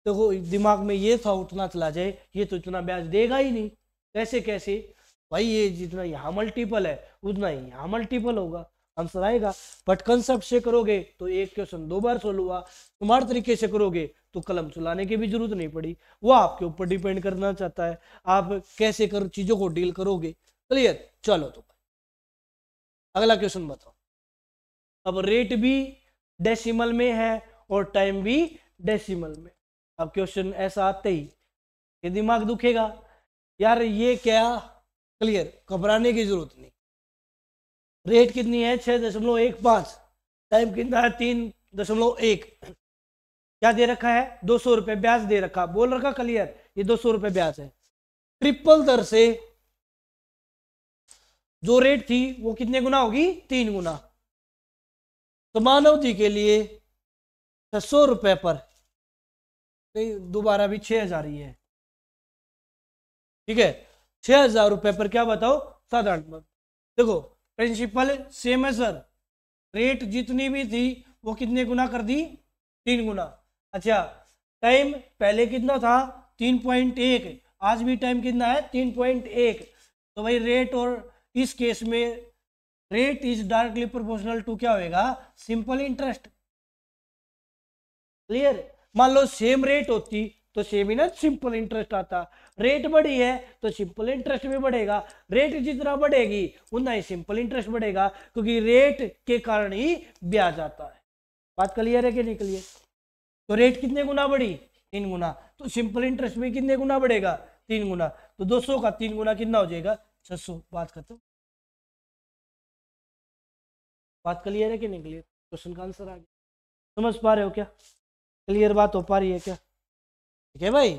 देखो दिमाग में ये थाउट ना चला जाए ये तो इतना ब्याज देगा ही नहीं, कैसे कैसे भाई, ये जितना यहाँ मल्टीपल है उतना ही यहाँ मल्टीपल होगा, आंसर आएगा। बट कंसेप्ट से करोगे तो एक क्वेश्चन 2 बार सोल्व हुआ, स्मार्ट तरीके से करोगे तो कलम चलाने की भी जरूरत नहीं पड़ी। वो आपके ऊपर डिपेंड करना चाहता है आप कैसे कर चीजों को डील करोगे। क्लियर? चलो तो अगला क्वेश्चन बताओ। अब रेट भी डेसिमल में है और टाइम भी डेसिमल में। अब क्वेश्चन ऐसा आते ही ये दिमाग दुखेगा, यार ये क्या? क्लियर? घबराने की जरूरत नहीं। रेट कितनी है? 6.15, टाइम कितना है? 3.1। क्या दे रखा है? 200 रुपए ब्याज दे रखा, बोल रखा क्लियर, ये 200 रुपए ब्याज है। ट्रिपल दर से जो रेट थी वो कितने गुना होगी? 3 गुना। समान अवधि के लिए 600 रुपए पर, नहीं दोबारा भी 6000 ही है, ठीक है, 6000 रुपए पर क्या बताओ? साधारण। देखो प्रिंसिपल सेम है सर, रेट जितनी भी थी वो कितने गुना कर दी? 3 गुना। अच्छा टाइम पहले कितना था? 3.1, आज भी टाइम कितना है? 3.1। तो भाई रेट, और इस केस में rate is directly proportional to क्या होएगा? Simple interest. क्लियर? मान लो सेम रेट होती तो सेम ही ना सिंपल इंटरेस्ट आता। रेट बढ़ी है तो सिंपल इंटरेस्ट भी बढ़ेगा, रेट जितना बढ़ेगी उतना ही सिंपल इंटरेस्ट बढ़ेगा, क्योंकि रेट के कारण ही ब्याज आता है। बात क्लियर है कि नहीं क्लियर? तो रेट कितने गुना बढ़ी? 3 गुना। तो सिंपल इंटरेस्ट भी कितने गुना बढ़ेगा? 3 गुना। तो 200 का 3 गुना कितना हो जाएगा? 600। बात खत्म। बात क्लियर है कि नहीं क्लियर? क्वेश्चन का आंसर आ गया। समझ पा रहे हो क्या? क्लियर बात हो पा रही है क्या? ठीक है भाई।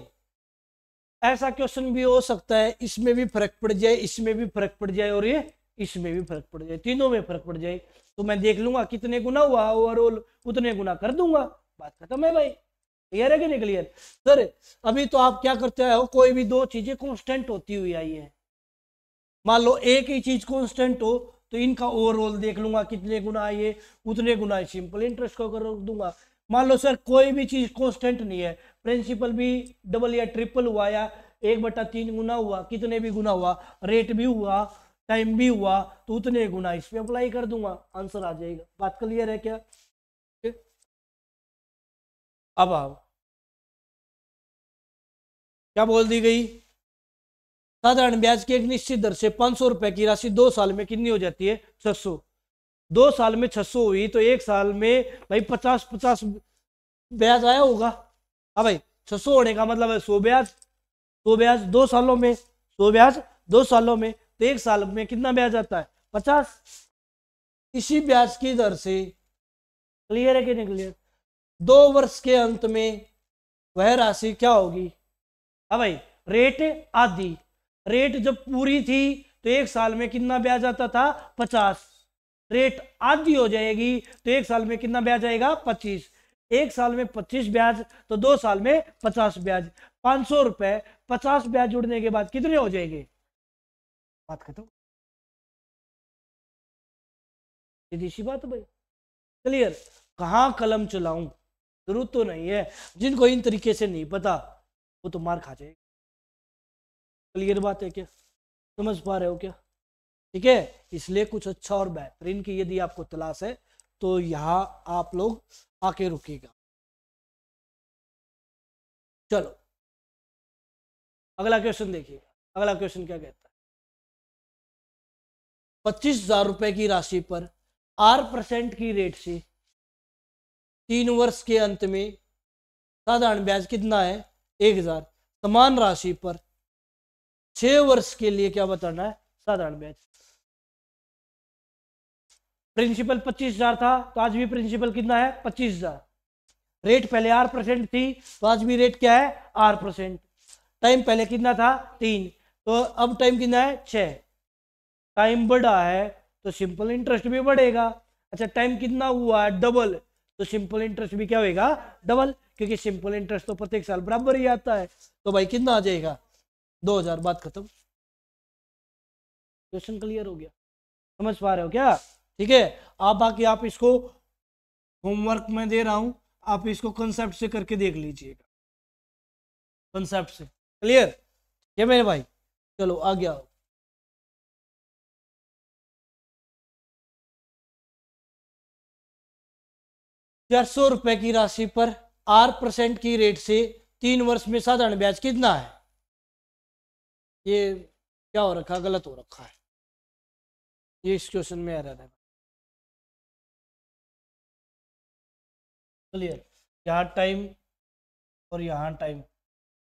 ऐसा क्वेश्चन भी हो सकता है इसमें भी फर्क पड़ जाए, इसमें भी फर्क पड़ जाए, और ये इसमें भी फर्क पड़ जाए, तीनों में फर्क पड़ जाए, तो मैं देख लूंगा कितने गुना हुआ ओवरऑल, उतने गुना कर दूंगा, बात खत्म है भाई। क्लियर है कि नहीं क्लियर सर? अभी तो आप क्या करते हो, कोई भी दो चीजें कांस्टेंट होती हुई आई है, मान लो एक ही चीज कांस्टेंट हो तो इनका ओवरऑल देख लूंगा कितने गुना आइए, उतने गुना सिंपल इंटरेस्ट को कर दूंगा। मान लो सर कोई भी चीज कांस्टेंट नहीं है, प्रिंसिपल भी डबल या ट्रिपल हुआ या 1/3 गुना हुआ, कितने भी गुना हुआ, रेट भी हुआ, टाइम भी हुआ, तो उतने गुना इस पे अप्लाई कर दूंगा, आंसर आ जाएगा। बात क्लियर है क्या? अब आओ, क्या बोल दी गई? साधारण ब्याज की एक निश्चित दर से 500 रुपए की राशि 2 साल में कितनी हो जाती है? 600। 2 साल में 600 हुई तो 1 साल में भाई 50-50 ब्याज आया होगा। हाँ भाई, 600 होने का मतलब है 100 ब्याज, 100 ब्याज 2 सालों में, 100 ब्याज 2 सालों में, तो 1 साल में कितना ब्याज आता है? 50। इसी ब्याज की दर से, क्लियर है कि नहीं क्लियर, 2 वर्ष के अंत में वह राशि क्या होगी? हाँ भाई, रेट आधी, रेट जब पूरी थी तो 1 साल में कितना ब्याज आता था? 50। रेट आधी हो जाएगी तो 1 साल में कितना ब्याज आएगा? 25। 1 साल में 25 ब्याज तो 2 साल में 50 ब्याज, 500 रुपए, 50 ब्याज जुड़ने के बाद कितने हो जाएंगे? बात खत्म, सीधी सी बात भाई। क्लियर? कहां कलम चलाऊं, जरूरत तो नहीं है, जिनको इन तरीके से नहीं पता वो तो मार खा जाएगा। क्लियर बात है क्या? समझ पा रहे हो क्या? ठीक है, इसलिए कुछ अच्छा और बेहतरीन की यदि आपको तलाश है तो यहां आप लोग आके रुकिएगा। चलो अगला क्वेश्चन देखिए, अगला क्वेश्चन क्या कहता है? 25,000 रुपए की राशि पर 8% की रेट से 3 वर्ष के अंत में साधारण ब्याज कितना है? 1,000। समान राशि पर 6 वर्ष के लिए क्या बताना है? साधारण ब्याज। प्रिंसिपल 25,000 था तो आज भी प्रिंसिपल कितना है? 25,000। रेट पहले 8% थी तो आज भी रेट क्या है? 8%। टाइम पहले कितना था? 3, तो अब टाइम कितना है? 6। टाइम बढ़ा है तो सिंपल इंटरेस्ट भी बढ़ेगा। अच्छा, टाइम कितना हुआ है? डबल, तो सिंपल इंटरेस्ट भी क्या होगा? डबल, क्योंकि सिंपल इंटरेस्ट तो प्रत्येक साल बराबर ही आता है। तो भाई कितना आ जाएगा? 2,000। बात खत्म। क्वेश्चन क्लियर हो गया? समझ पा रहे हो क्या? ठीक है, आप बाकी आप इसको होमवर्क में दे रहा हूं, आप इसको कंसेप्ट से करके देख लीजिएगा, कंसेप्ट से। क्लियर? क्या मेरे भाई? चलो आ गया। 400 रुपए की राशि पर 8% की रेट से 3 वर्ष में साधारण ब्याज कितना है? ये क्या हो रखा? गलत हो रखा है, ये इस क्वेश्चन में आ रहा है। क्लियर? यहाँ टाइम और यहाँ टाइम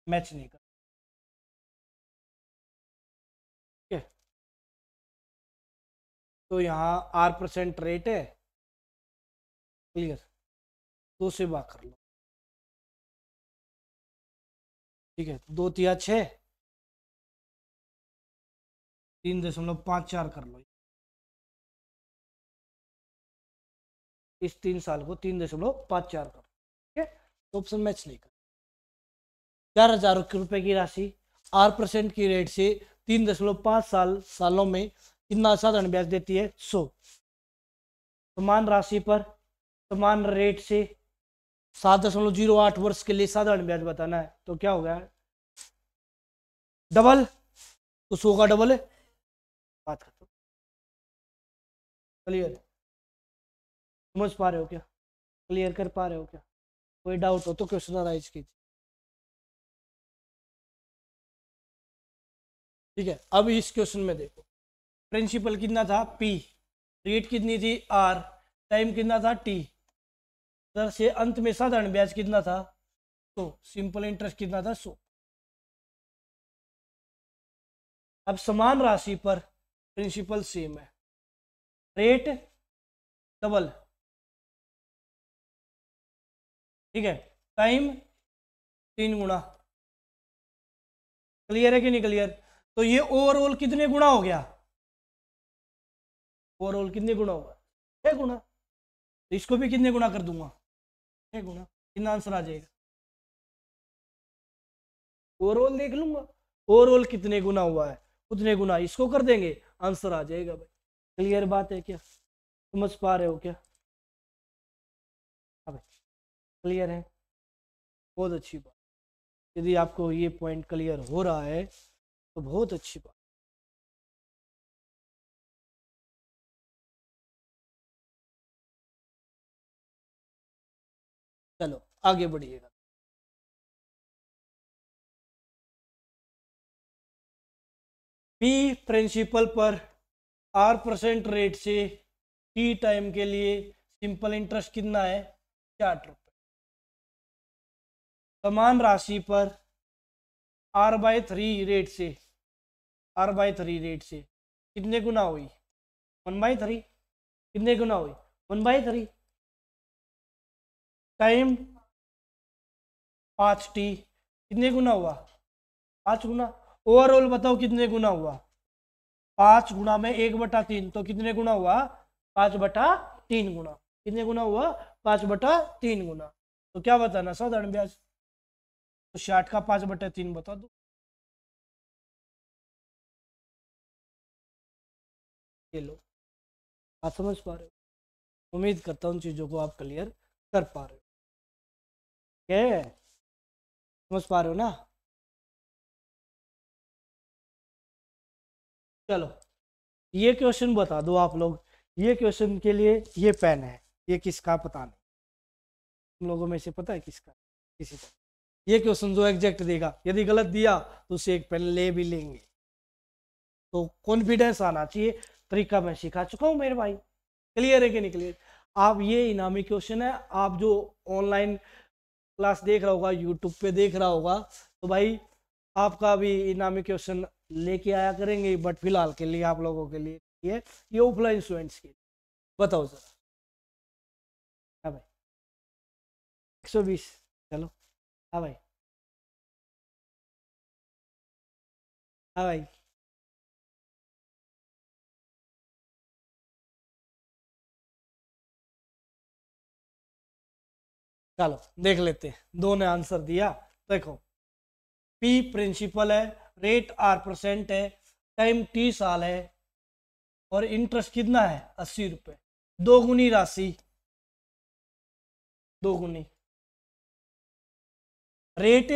मैच नहीं कर, ठीक है? तो यहाँ 8% रेट है। क्लियर? 2 से भाग कर लो, ठीक है? 2×3=6, 3.54 कर लो। इस 3 साल को 3.54 करो, ठीक है? तो ऑप्शन मैच नहीं कर। 4,000 रुपए की राशि 8% की रेट से 3.5 सालों में कितना साधारण ब्याज देती है? 100। समान राशि पर समान रेट से 7.08 वर्ष के लिए साधारण ब्याज बताना है, तो क्या हो गया? डबल, तो 100 का डबल है। बात खत्म। क्लियर? समझ पा रहे हो क्या? क्लियर कर पा रहे हो क्या? कोई डाउट हो तो क्वेश्चन राइज कीजिए। ठीक है, अब इस क्वेश्चन में देखो, प्रिंसिपल कितना था? P, रेट कितनी थी? R, टाइम कितना था? T, दर से अंत में साधारण ब्याज कितना था? तो सिंपल इंटरेस्ट कितना था? 100। अब समान राशि पर प्रिंसिपल सेम है, रेट डबल, ठीक है? टाइम 3 गुना, क्लियर है कि नहीं क्लियर? तो ये ओवरऑल कितने गुना हो गया? ओवरऑल कितने गुना होगा? 6 गुना। तो इसको भी कितने गुना कर दूंगा? 6 गुना। कितना आंसर आ जाएगा? ओवरऑल देख लूंगा, ओवरऑल कितने गुना हुआ है उतने गुना इसको कर देंगे, आंसर आ जाएगा भाई। क्लियर बात है क्या? समझ पा रहे हो क्या? हाँ भाई, क्लियर है, बहुत अच्छी बात। यदि आपको ये पॉइंट क्लियर हो रहा है तो बहुत अच्छी बात। चलो आगे बढ़िएगा। पी प्रिंसिपल पर R% रेट से टी टाइम के लिए सिंपल इंटरेस्ट कितना है? 60 रुपये। समान राशि पर R/3 रेट से, R/3 रेट से कितने गुना हुई? 1/3। कितने गुना हुई? 1/3 टाइम 5t कितने गुना हुआ? 5 गुना। ओवरऑल बताओ कितने गुना हुआ? 5 गुना में 1/3 तो कितने गुना हुआ? 5/3 गुना। कितने गुना हुआ? 5/3 गुना। तो क्या बताना? साधारण ब्याज। तो 60 का 5/3 बता दो। ये लो, आप समझ पा रहे हो? उम्मीद करता हूँ चीजों को आप क्लियर कर पा रहे हो। क्या समझ पा रहे हो ना? चलो ये क्वेश्चन बता दो आप लोग। ये क्वेश्चन के लिए ये पेन है, ये किसका पता नहीं। तुम लोगों में से पता है किसका? किसी का। ये क्वेश्चन जो एग्जैक्ट देगा, यदि गलत दिया तो उसे एक पेन ले भी लेंगे। तो कॉन्फिडेंस आना चाहिए। तरीका मैं सिखा चुका हूं मेरे भाई। क्लियर है कि नहीं क्लियर? आप ये इनामी क्वेश्चन है, आप जो ऑनलाइन क्लास देख रहा होगा, यूट्यूब पे देख रहा होगा, तो भाई आपका भी इनामी क्वेश्चन लेके आया करेंगे। बट फिलहाल के लिए आप लोगों के लिए ये ऑफलाइन स्टूडेंट्स के। बताओ जरा। हाँ भाई, 120। चलो। हाँ भाई। हाँ भाई। चलो देख लेते हैं, दो ने आंसर दिया। देखो, पी प्रिंसिपल है, रेट R% है, टाइम 30 साल है और इंटरेस्ट कितना है? 80 रुपये। दोगुनी राशि, दोगुनी रेट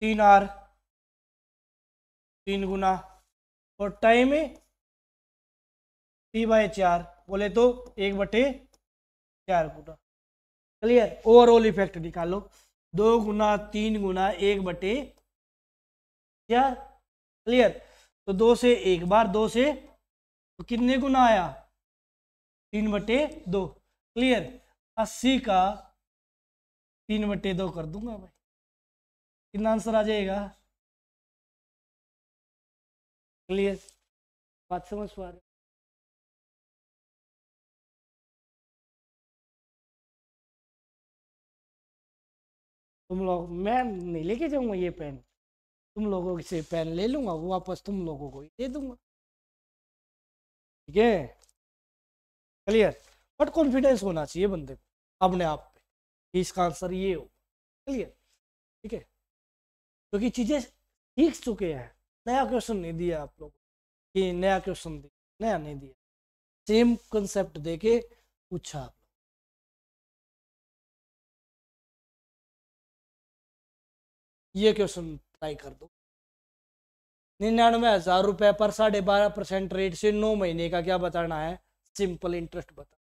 3R, 3 गुना, और टाइम T/4 बोले तो 1/4 गुना। क्लियर? ओवरऑल इफेक्ट निकालो। 2 गुना, 3 गुना, 1/4। क्लियर? तो 2 से एक बार, 2 से तो कितने गुना आया? 3/2। क्लियर? 80 का 3/2 कर दूंगा भाई। कितना आंसर आ जाएगा? क्लियर? बात समझ पा रहे? तुम लोग, मैं नहीं लेके जाऊंगा ये पेन, तुम लोगों से पेन ले लूंगा, वो वापस तुम लोगों को ही दे दूंगा। ठीक है? क्लियर? बट कॉन्फिडेंस होना चाहिए बंदे को अपने आप पे कि इसका आंसर ये हो। क्लियर? ठीक है? क्योंकि चीजें सीख चुके हैं। नया क्वेश्चन नहीं दिया आप लोग कि नया क्वेश्चन दिया, नया नहीं दिया, सेम कंसेप्ट देके पूछा। ये क्वेश्चन ट्राई कर दो। 99,000 रुपए पर 12.5% रेट से 9 महीने का क्या बताना है? सिंपल इंटरेस्ट बता।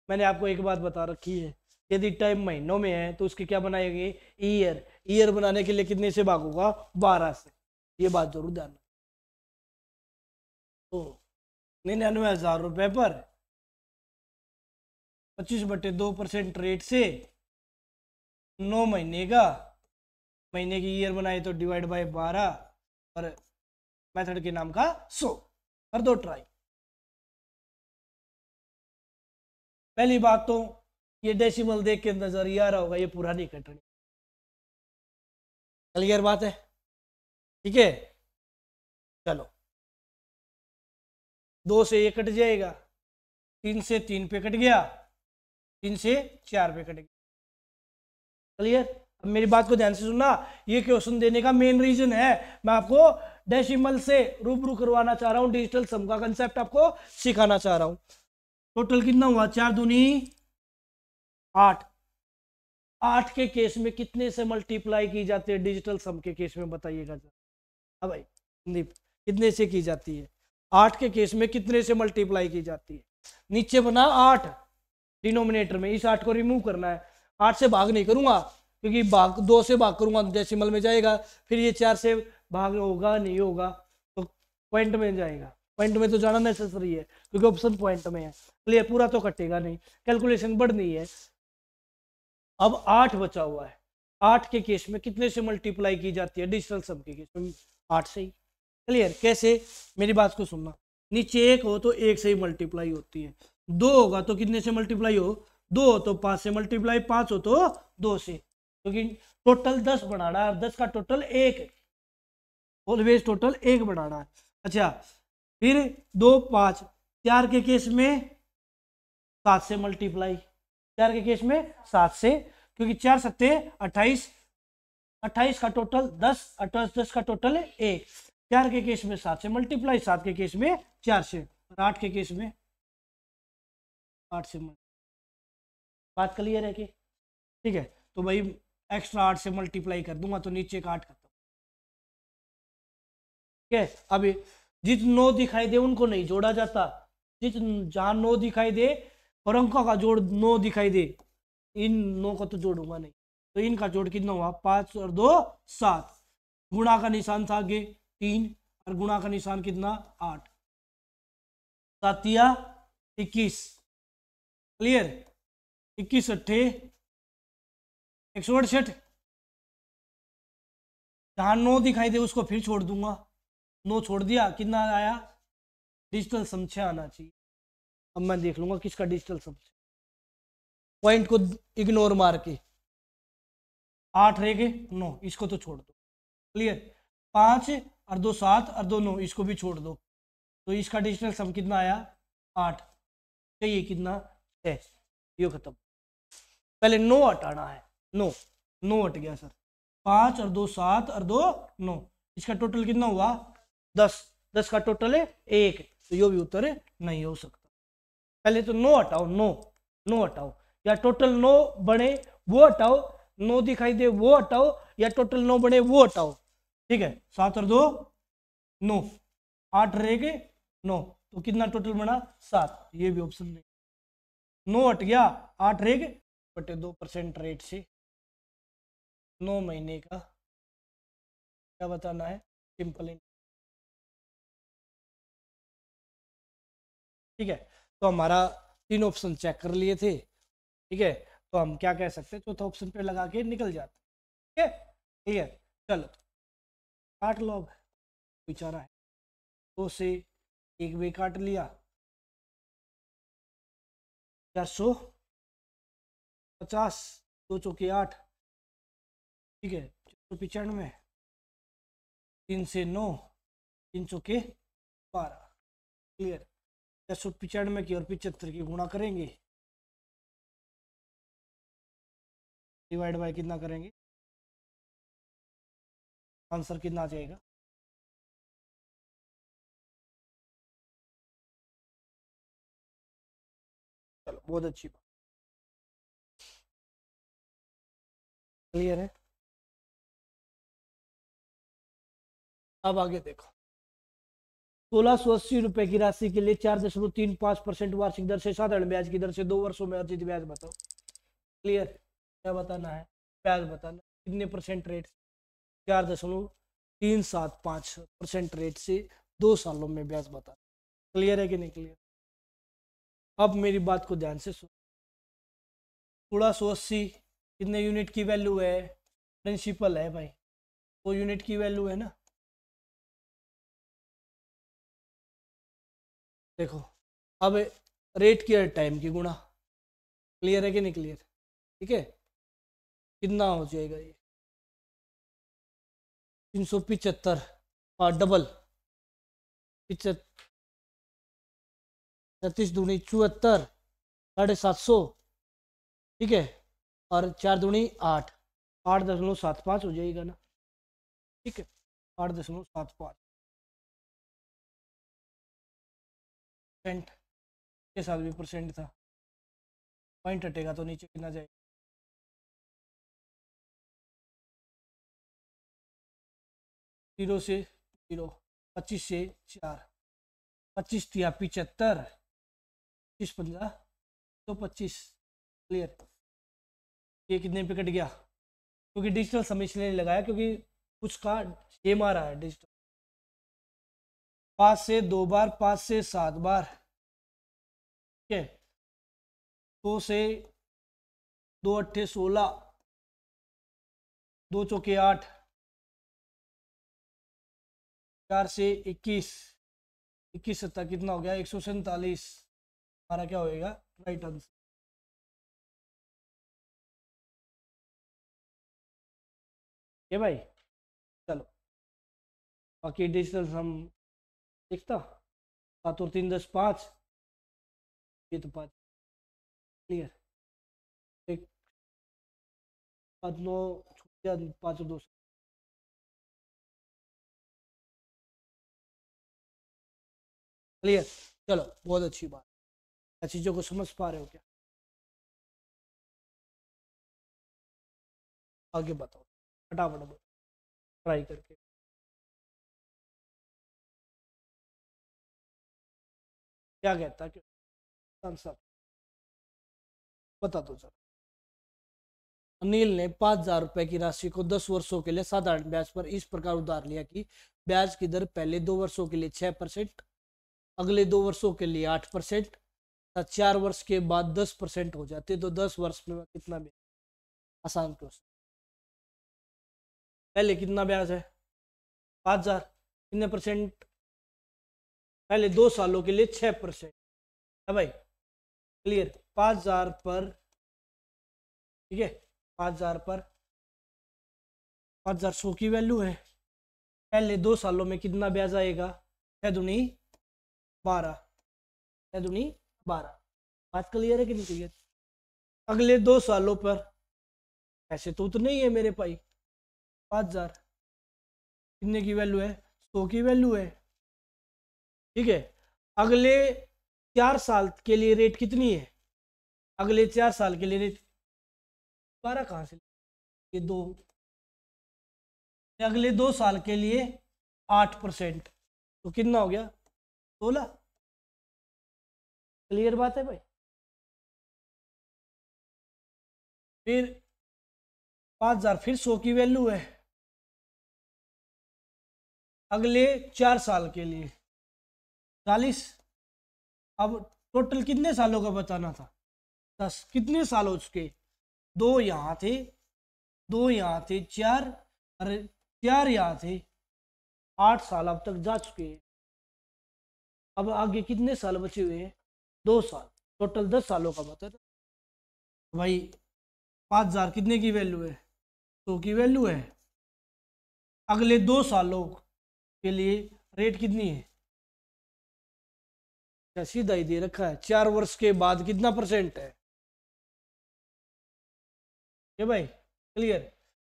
मैंने आपको एक बात बता रखी है, यदि टाइम महीनों में है तो उसके क्या बनाएंगे? ईयर। ईयर बनाने के लिए कितने से भागूंगा? 12 से। ये बात जरूर ध्यान। तो 99,000 रुपए पर 25/2% रेट से 9 महीने का, महीने की ईयर बनाए तो डिवाइड बाय 12 और मेथड के नाम का 100 कर दो ट्राई। पहली बात तो ये डेसिमल देख के नजर ये आ रहा होगा ये पूरा नहीं कटनी। क्लियर बात है? ठीक है, चलो 2 से 1 कट जाएगा, 3 से 3 पे कट गया, 3 से 4 पे कट गया। क्लियर? अब मेरी बात को ध्यान से सुनना, ये क्वेश्चन देने का मेन रीजन है, मैं आपको डेसिमल से रूबरू करवाना चाह रहा हूं, डिजिटल सम का कंसेप्ट आपको सिखाना चाह रहा हूं। टोटल कितना हुआ? 4 दूनी 8। 8 के केस में कितने से मल्टीप्लाई की जाती है डिजिटल सम के केस में, बताइएगा जरा। हाँ भाई संदीप, कितने से की जाती है? 8 के केस में कितने से मल्टीप्लाई की जाती है? नीचे बना 8 डिनोमिनेटर में, इस 8 को रिमूव करना है। 8 से भाग नहीं करूंगा क्योंकि भाग 2 से भाग करूंगा डेसिमल में जाएगा, फिर ये 4 से भाग होगा नहीं होगा तो पॉइंट में जाएगा। पॉइंट में तो जाना नेसेसरी है क्योंकि ऑप्शन पॉइंट में है। क्लियर? पूरा तो कटेगा नहीं, कैलकुलेशन बढ़नी है। अब 8 बचा हुआ है, 8 के केस में कितने से मल्टीप्लाई की जाती है डिजिटल सम के केस में? 8 से ही। क्लियर? कैसे? मेरी बात को सुनना, नीचे 1 हो तो 1 से ही मल्टीप्लाई होती है, 2 होगा तो कितने से मल्टीप्लाई हो? 2 हो तो 5 से मल्टीप्लाई, 5 हो तो 2 से, क्योंकि टोटल 10 बनाना है, 10 का टोटल 1, ऑलवेज टोटल 1 बनाना है। अच्छा, फिर 2 5, 4 के केस में 7 से मल्टीप्लाई, 4 के केस में 7 से, क्योंकि 4 सत्ते 28, 28 का टोटल 10, 28 10 का टोटल 1। 4 के केस में 7 से मल्टीप्लाई, 7 के केस में 4 से, और 8 के केस में 8 से बात क्लियर है कि? ठीक है, तो भाई एक्स्ट्रा 8 से मल्टीप्लाई कर दूंगा तो नीचे का 8 खत्म। ठीक है, अभी जित 9 दिखाई दे उनको नहीं जोड़ा जाता, जित जहां 9 दिखाई दे और अंकों का जोड़ 9 दिखाई दे, इन 9 को तो जोड़ूंगा नहीं, तो इनका जोड़ कितना हुआ? 5 और 2 7, गुणा का निशान था आगे 3 और गुणा का निशान कितना? 8, 7 21। क्लियर? 21 अट्ठे 168, जहां 9 दिखाई दे उसको फिर छोड़ दूंगा, 9 छोड़ दिया, कितना आया? डिजिटल सम 6 आना चाहिए। अब मैं देख लूंगा किसका डिजिटल सम, पॉइंट को इग्नोर मार के। 8 रह गए, 9, इसको तो छोड़ दो। क्लियर? 5 और 2 7 और 2 9, इसको भी छोड़ दो, तो इसका डिजिटल सम कितना आया? 8। चाहिए कितना? 6। ये खत्म। पहले 9 हटाना है, 9 9 हट गया सर, 5 और 2 7 और 2 9, इसका टोटल कितना हुआ? 10, 10 का टोटल है 1, तो ये भी उत्तर नहीं हो सकता। पहले तो 9 हटाओ, 9 हटाओ, या टोटल 9 बने वो हटाओ, 9 दिखाई दे वो हटाओ, या टोटल 9 बने वो हटाओ। ठीक है, 7 और 2 9, 8 रह गए 9, तो कितना टोटल बना? 7। ये भी ऑप्शन नहीं, 9 हट गया, 8 रह गए, बटे 2% रेट से 9 महीने का क्या बताना है? सिंपल। ठीक है, तो हमारा 3 ऑप्शन चेक कर लिए थे। ठीक है, तो हम क्या कह सकते हैं? चौथा ऑप्शन पे लगा के निकल जाते। ठीक है, क्लियर? चलो काट लो, अब बेचारा है, 2 से 1 भी काट लिया, 450, 2 चौके 8। ठीक है, 495, 3 से 9, 3 चौके 12। क्लियर? 495 की और 75 की गुणा करेंगे, डिवाइड बाय कितना करेंगे? आंसर कितना आ जाएगा? चलो बहुत अच्छी बात। क्लियर है? अब आगे देखो, 1680 रुपए की राशि के लिए 4.35% वार्षिक दर से साधारण ब्याज की दर से 2 वर्षों में अर्जित ब्याज बताओ। क्लियर? क्या बताना है? ब्याज बताना, कितने परसेंट रेट? 4.375% रेट से 2 सालों में ब्याज बता। क्लियर है कि नहीं क्लियर? अब मेरी बात को ध्यान से सुनो, 1680 कितने यूनिट की वैल्यू है? प्रिंसिपल है भाई, वो यूनिट की वैल्यू है ना। देखो, अब रेट की टाइम की गुणा। क्लियर है कि नहीं क्लियर? ठीक है, कितना हो जाएगा ये? 375 और डबल 37 दूनी 74, 750, ठीक है, और 4 दूनी 8, 8.75 हो जाएगा ना, ठीक है, 8.75 परसेंट के साथ भी परसेंट था, पॉइंट हटेगा तो नीचे कितना जाएगा, 0 से 0, 25 से 4, 25 तिया 75, 25 15 तो 25, क्लियर। ये कितने पे कट गया, क्योंकि डिजिटल सम इसलिए नहीं लगाया क्योंकि उसका सेम आ रहा है डिजिटल। 5 से 2 बार, 5 से 7 बार, ठीक है, 2 से 2 अट्ठे 16, 2 चौके 8, 4 से 21, 21 सत्ता कितना हो गया 147, हमारा क्या होएगा राइट आंसर। ये भाई चलो, बाकी डिजिटल हम देखता, 7 और 3 10 5, ये तो 5, क्लियर, एक 5 9 5 और 2, क्लियर। चलो बहुत अच्छी बात, चीजों को समझ पा रहे हो क्या, आगे बताओ फटाफट ट्राई करके। क्या कहता है आंसर बता दो सर। अनिल ने 5,000 रुपए की राशि को 10 वर्षों के लिए साधारण ब्याज पर इस प्रकार उधार लिया कि ब्याज की दर पहले 2 वर्षों के लिए 6%, अगले 2 वर्षों के लिए 8%, 4 वर्ष के बाद 10% हो जाते, तो 10 वर्ष में कितना ब्याज। आसान क्वेश्चन। पहले कितना ब्याज है 5,000, कितने परसेंट, पहले 2 सालों के लिए 6% है भाई, क्लियर। 5,000 पर, ठीक है, 5,000 पर 5,000 100 की वैल्यू है, पहले 2 सालों में कितना ब्याज आएगा, 6 दूनी 12, 6 दूनी 12, बात क्लियर है कि नहीं क्लियर। अगले 2 सालों पर ऐसे तो उतने ही है मेरे भाई, 5,000 कितने की वैल्यू है 100 की वैल्यू है, ठीक है। अगले 4 साल के लिए रेट कितनी है, अगले 4 साल के लिए रेट 12 कहाँ से, ये 2, अगले 2 साल के लिए 8%, तो कितना हो गया 16, क्लियर बात है भाई। फिर 5,000 फिर 100 की वैल्यू है, अगले 4 साल के लिए 40, अब टोटल कितने सालों का बताना था 10, कितने साल हो चुके, 2 यहाँ थे, 2 यहाँ थे, 4, अरे 4 यहाँ थे, 8 साल अब तक जा चुके हैं, अब आगे कितने साल बचे हुए हैं 2 साल, टोटल 10 सालों का बता था भाई। 5,000 कितने की वैल्यू है 100 की वैल्यू है, अगले 2 सालों के लिए रेट कितनी है, क्या सीधा ही दे रखा है, 4 वर्ष के बाद कितना परसेंट है, ये भाई क्लियर।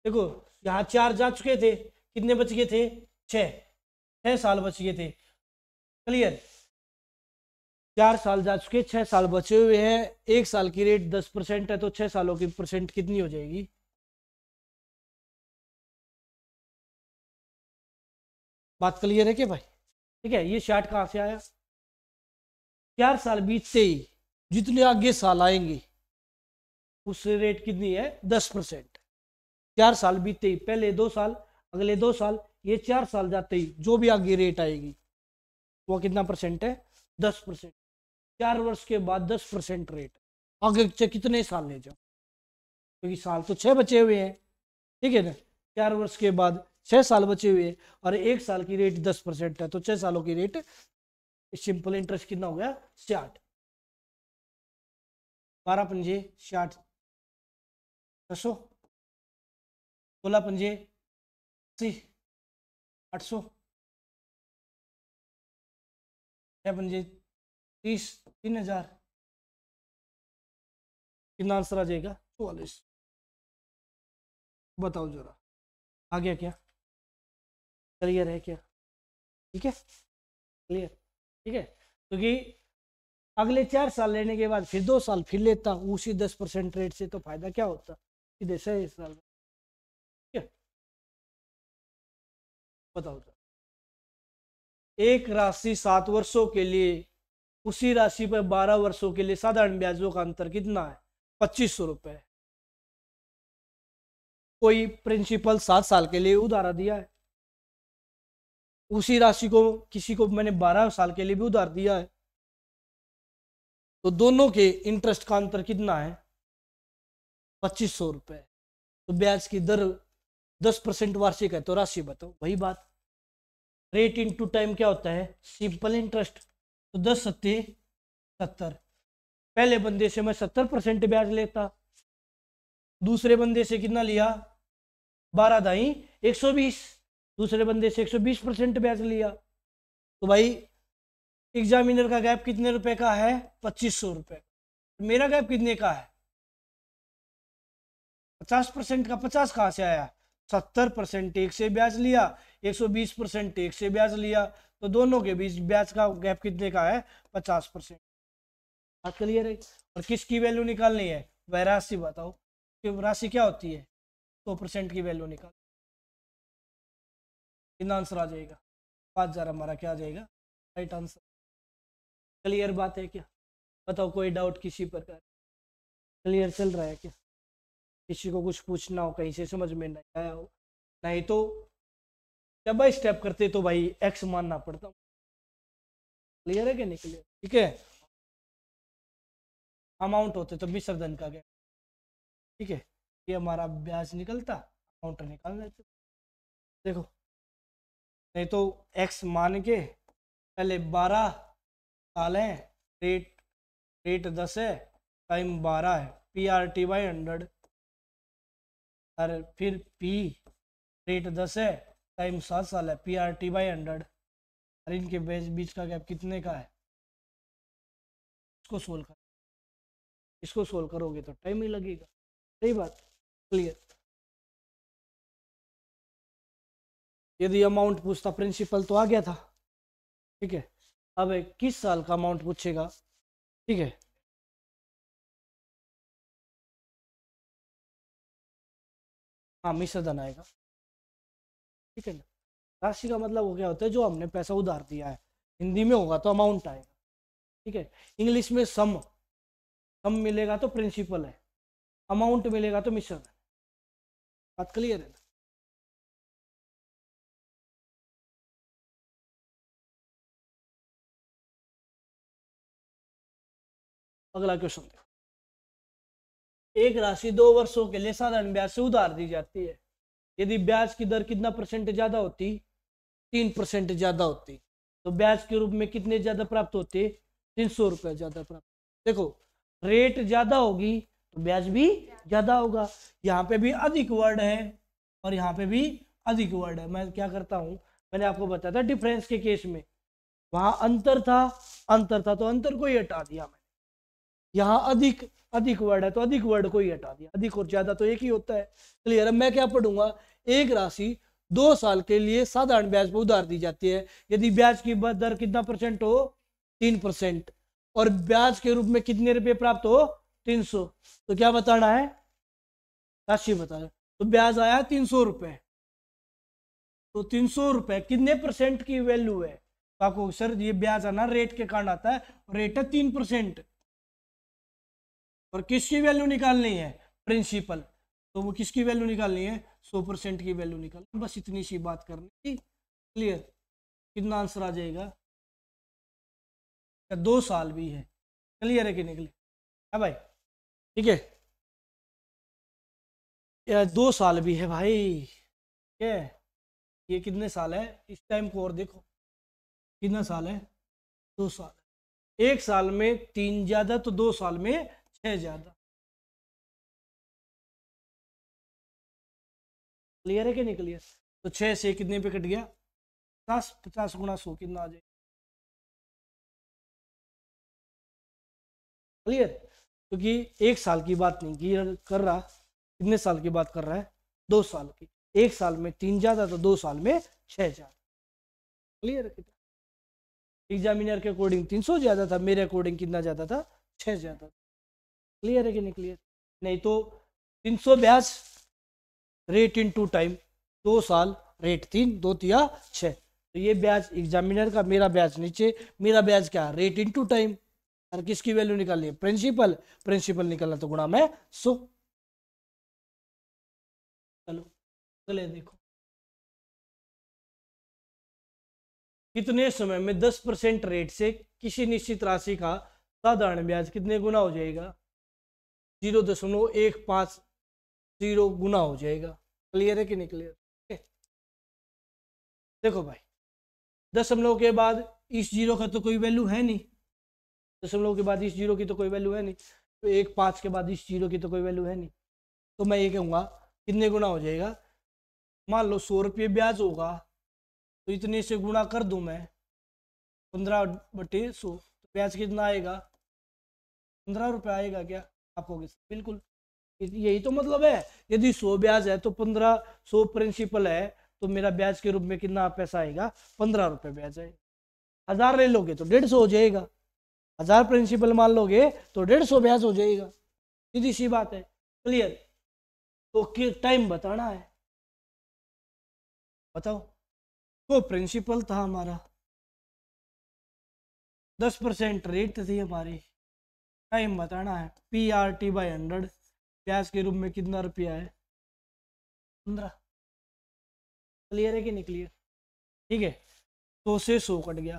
देखो यहाँ 4 जा चुके थे, कितने बच गए थे 6 साल बच गए थे, क्लियर। 4 साल जा चुके, 6 साल बचे हुए हैं, 1 साल की रेट 10% है, तो 6 सालों की परसेंट कितनी हो जाएगी, बात क्लियर है क्या भाई, ठीक है। ये चार्ट कहाँ से आया, 4 साल बीतते ही जितने आगे साल आएंगे उस रेट कितनी है 10%, 4 साल बीतते ही, पहले 2 साल, अगले 2 साल, ये 4 साल जाते ही जो भी आगे रेट आएगी वो कितना परसेंट है 10%, 4 वर्ष के बाद 10% रेट, आगे कितने साल ले जाओ, क्योंकि साल तो 6 बचे हुए हैं, ठीक है ना, 4 वर्ष के बाद 6 साल बचे हुए हैं, और 1 साल की रेट 10% है, तो 6 सालों की रेट सिंपल इंटरेस्ट कितना हो गया 60, 12 पंजे 60, 600, 16 पंजे 80, 800 पंजे 30, 3000, कितना आंसर आ जाएगा? 44। बताओ जरा, आ गया क्या? क्लियर है क्या? ठीक है, क्लियर, ठीक है। क्योंकि अगले 4 साल लेने के बाद फिर 2 साल फिर लेता उसी 10% रेट से, तो फायदा क्या होता? सीधे 6 साल। ठीक है, बताओ जरा, एक राशि 7 वर्षों के लिए, उसी राशि पर 12 वर्षों के लिए साधारण ब्याजों का अंतर कितना है? 2500 रुपए। कोई प्रिंसिपल 7 साल के लिए उधार दिया है, उसी राशि को किसी को मैंने 12 साल के लिए भी उधार दिया है, तो दोनों के इंटरेस्ट का अंतर कितना है? 2500 रुपए। तो ब्याज की दर 10% वार्षिक है, तो राशि बताओ। वही बात, रेट इनटू टाइम क्या होता है? Simple interest. तो 10 सत्ते 70। पहले बंदे से मैं 70% ब्याज लेता, दूसरे बंदे से कितना लिया? 12 दाई 120, दूसरे बंदे से 120% ब्याज लिया। तो भाई एग्जामिनर का गैप कितने रुपए का है? 2500 रुपए। मेरा गैप कितने का है? 50% का। 50 कहां से आया? 70% एक से ब्याज लिया, 120% एक से ब्याज लिया, तो दोनों के बीच ब्याज का गैप कितने का है? 50%। बात क्लियर है? और किसकी वैल्यू निकालनी है? वह राशि बताओ कि राशि क्या होती है? 100% की वैल्यू निकाल, कितना आंसर आ जाएगा? 5000 हमारा क्या आ जाएगा? Right answer. क्लियर बात है क्या? बताओ, कोई डाउट किसी प्रकार? क्लियर चल रहा है क्या? किसी को कुछ पूछना हो, कहीं से समझ में नहीं आया हो, नहीं तो स्टेप बाय स्टेप करते तो भाई एक्स मानना पड़ता। क्लियर है कि नहीं क्लियर? ठीक है, अमाउंट होते तो विसर्जन का गया। ठीक है, ये हमारा ब्याज निकलता, अमाउंट निकाल देते। देखो, नहीं तो एक्स मान के पहले 12 साल है, रेट रेट 10 है, टाइम 12 है, PRT/100, और फिर पी रेट 10 है, टाइम 7 साल है, PRT/100, और इनके बीच का गैप कितने का है? इसको सोल्व कर, इसको सोल्व करोगे तो टाइम ही लगेगा। सही बात, क्लियर। यदि अमाउंट पूछता प्रिंसिपल तो आ गया था। ठीक है, अब किस साल का अमाउंट पूछेगा? ठीक है, हाँ मिश्रधन आएगा। ठीक है ना, राशि का मतलब वो क्या होता है? जो हमने पैसा उधार दिया है। हिंदी में होगा तो अमाउंट आएगा। ठीक है, इंग्लिश में सम, सम मिलेगा तो प्रिंसिपल है, अमाउंट मिलेगा तो मिश्रधन। बात क्लियर है ना? अगला क्वेश्चन देखो, एक राशि 2 वर्षों के लिए साधारण ब्याज से उधार दी जाती है। यदि ब्याज की दर कितना परसेंट ज्यादा होती? 3% ज्यादा होती, तो ब्याज के रूप में कितने ज्यादा प्राप्त होते? 300 रुपए ज्यादा प्राप्त। देखो, रेट ज्यादा होगी तो ब्याज भी ज्यादा होगा। यहाँ पे भी अधिक वर्ड है और यहाँ पे भी अधिक वर्ड है। मैं क्या करता हूँ, मैंने आपको बताया था डिफरेंस के केस में, वहां अंतर था, अंतर था तो अंतर को ही हटा दिया मैंने। यहाँ अधिक अधिक वर्ड है तो अधिक वर्ड को ही हटा दिया, अधिक और ज्यादा तो एक ही होता है। क्लियर है? मैं क्या पढ़ूंगा, एक राशि 2 साल के लिए साधारण ब्याज पर उधार दी जाती है, यदि ब्याज की दर कितना परसेंट हो? 3%, और ब्याज के रूप में कितने रुपए प्राप्त हो? 300। तो क्या बताना है? राशि बताना। तो ब्याज आया 300 रुपए, तो 300 रुपए कितने परसेंट की वैल्यू है? आपको सर ये ब्याज आना रेट के कारण आता है, रेट है 3%, और किसकी वैल्यू निकालनी है? प्रिंसिपल। तो वो किसकी वैल्यू निकालनी है? 100% की वैल्यू निकालनी। बस इतनी सी बात करनी थी। क्लियर? कितना आंसर आ जाएगा? 2 साल भी है। क्लियर है कि नहीं क्लियर है भाई? ठीक है, 2 साल भी है भाई। ठीक है, ये कितने साल है? इस टाइम को और देखो, कितना साल है? 2 साल। 1 साल में 3 ज्यादा तो 2 साल में 6 ज्यादा। क्लियर है कि नहीं क्लियर? तो 6 से कितने पे कट गया? 50 गुणा 100 कितना आ जाएगा? क्लियर? क्योंकि एक साल की बात नहीं क्लियर कर रहा, कितने साल की बात कर रहा है? 2 साल की। एक साल में 3 जाता तो 2 साल में 6 जाता। क्लियर है? एग्जामिनर के अकॉर्डिंग 300 ज्यादा था, मेरे अकॉर्डिंग कितना ज्यादा था? 6 ज्यादा था। क्लियर है कि नहीं क्लियर? नहीं तो 300 ब्याज रेट इनटू टाइम, 2 साल रेट 3, 2 तिया 6, तो ये ब्याज एग्जामिनर का, मेरा ब्याज नीचे, मेरा ब्याज क्या? Rate into time. और किसकी वैल्यू निकालनी है? प्रिंसिपल। प्रिंसिपल निकालना तो गुणा में 100। चलो चले देखो, कितने समय में 10% रेट से किसी निश्चित राशि का साधारण ब्याज कितने गुना हो जाएगा? 0.150 गुना हो जाएगा। क्लियर है कि नहीं क्लियर? देखो भाई, दशमलव के बाद इस जीरो का तो कोई वैल्यू है नहीं, दशमलव के बाद इस जीरो की तो कोई वैल्यू है नहीं, तो 1.5 के बाद इस जीरो की तो कोई वैल्यू है नहीं, तो मैं ये कहूँगा कितने गुना हो जाएगा? मान लो 100 रुपये ब्याज होगा, तो इतने से गुणा कर दूं मैं 15/100, तो ब्याज कितना आएगा? 15 रुपये आएगा क्या? आप कहोगे बिल्कुल, यही तो मतलब है। यदि 100 ब्याज है तो 15, 100 प्रिंसिपल है, तो मेरा ब्याज के रूप में कितना पैसा आएगा? 15 रुपये ब्याज आएगा। 1000 ले लोगे तो 150 हो जाएगा, 1000 प्रिंसिपल मान लोगे तो 150 ब्याज हो जाएगा। सीधी सी बात है। क्लियर? तो टाइम बताना है, बताओ। तो प्रिंसिपल था हमारा, 10% रेट थी हमारी, टाइम बताना है, PRT/100, ब्याज के रूप में कितना रुपया है? 15। क्लियर है कि नहीं क्लियर? ठीक है, 100 से 100 कट गया,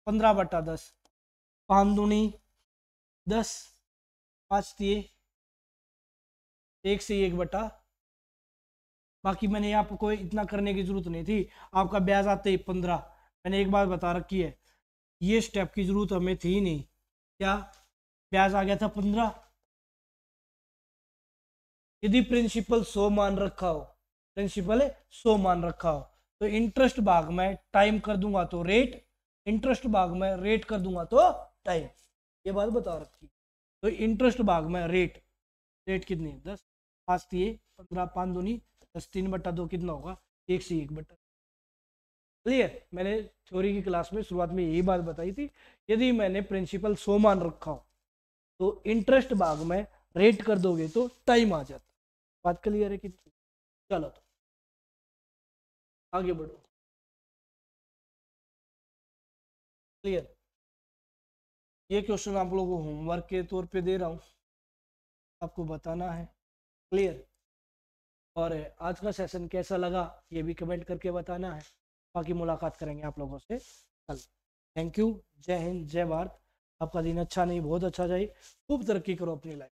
15/10, 5 दूनी 10, 5 दिए 1 से 1/, बाकी मैंने आपको इतना करने की जरूरत नहीं थी, आपका ब्याज आते ही 15। मैंने एक बात बता रखी है, ये स्टेप की जरूरत हमें थी नहीं, क्या? ब्याज आ गया था 15। यदि प्रिंसिपल 100 मान रखा हो, प्रिंसिपल 100 मान रखा हो, तो इंटरेस्ट भाग में टाइम कर दूंगा तो रेट, इंटरेस्ट भाग में रेट कर दूंगा तो टाइम, ये बात बता रखी। तो इंटरेस्ट भाग में रेट, रेट कितनी? 10, 5 दिए 15, 5 दूनी 10, 3/2 कितना होगा? 1 से 1/। क्लियर? मैंने थ्योरी की क्लास में शुरुआत में यही बात बताई थी, यदि मैंने प्रिंसिपल 100 मान रखा हो तो इंटरेस्ट भाग में रेट कर दोगे तो टाइम आ जाता। बात क्लियर है कि? चलो तो आगे बढ़ो। क्लियर? ये क्वेश्चन आप लोगों को होमवर्क के तौर पे दे रहा हूं, आपको बताना है। क्लियर? और आज का सेशन कैसा लगा ये भी कमेंट करके बताना है, बाकी मुलाकात करेंगे आप लोगों से कल। थैंक यू, जय हिंद, जय भारत। आपका दिन अच्छा नहीं बहुत अच्छा जाए, खूब तरक्की करो अपनी लाइफ।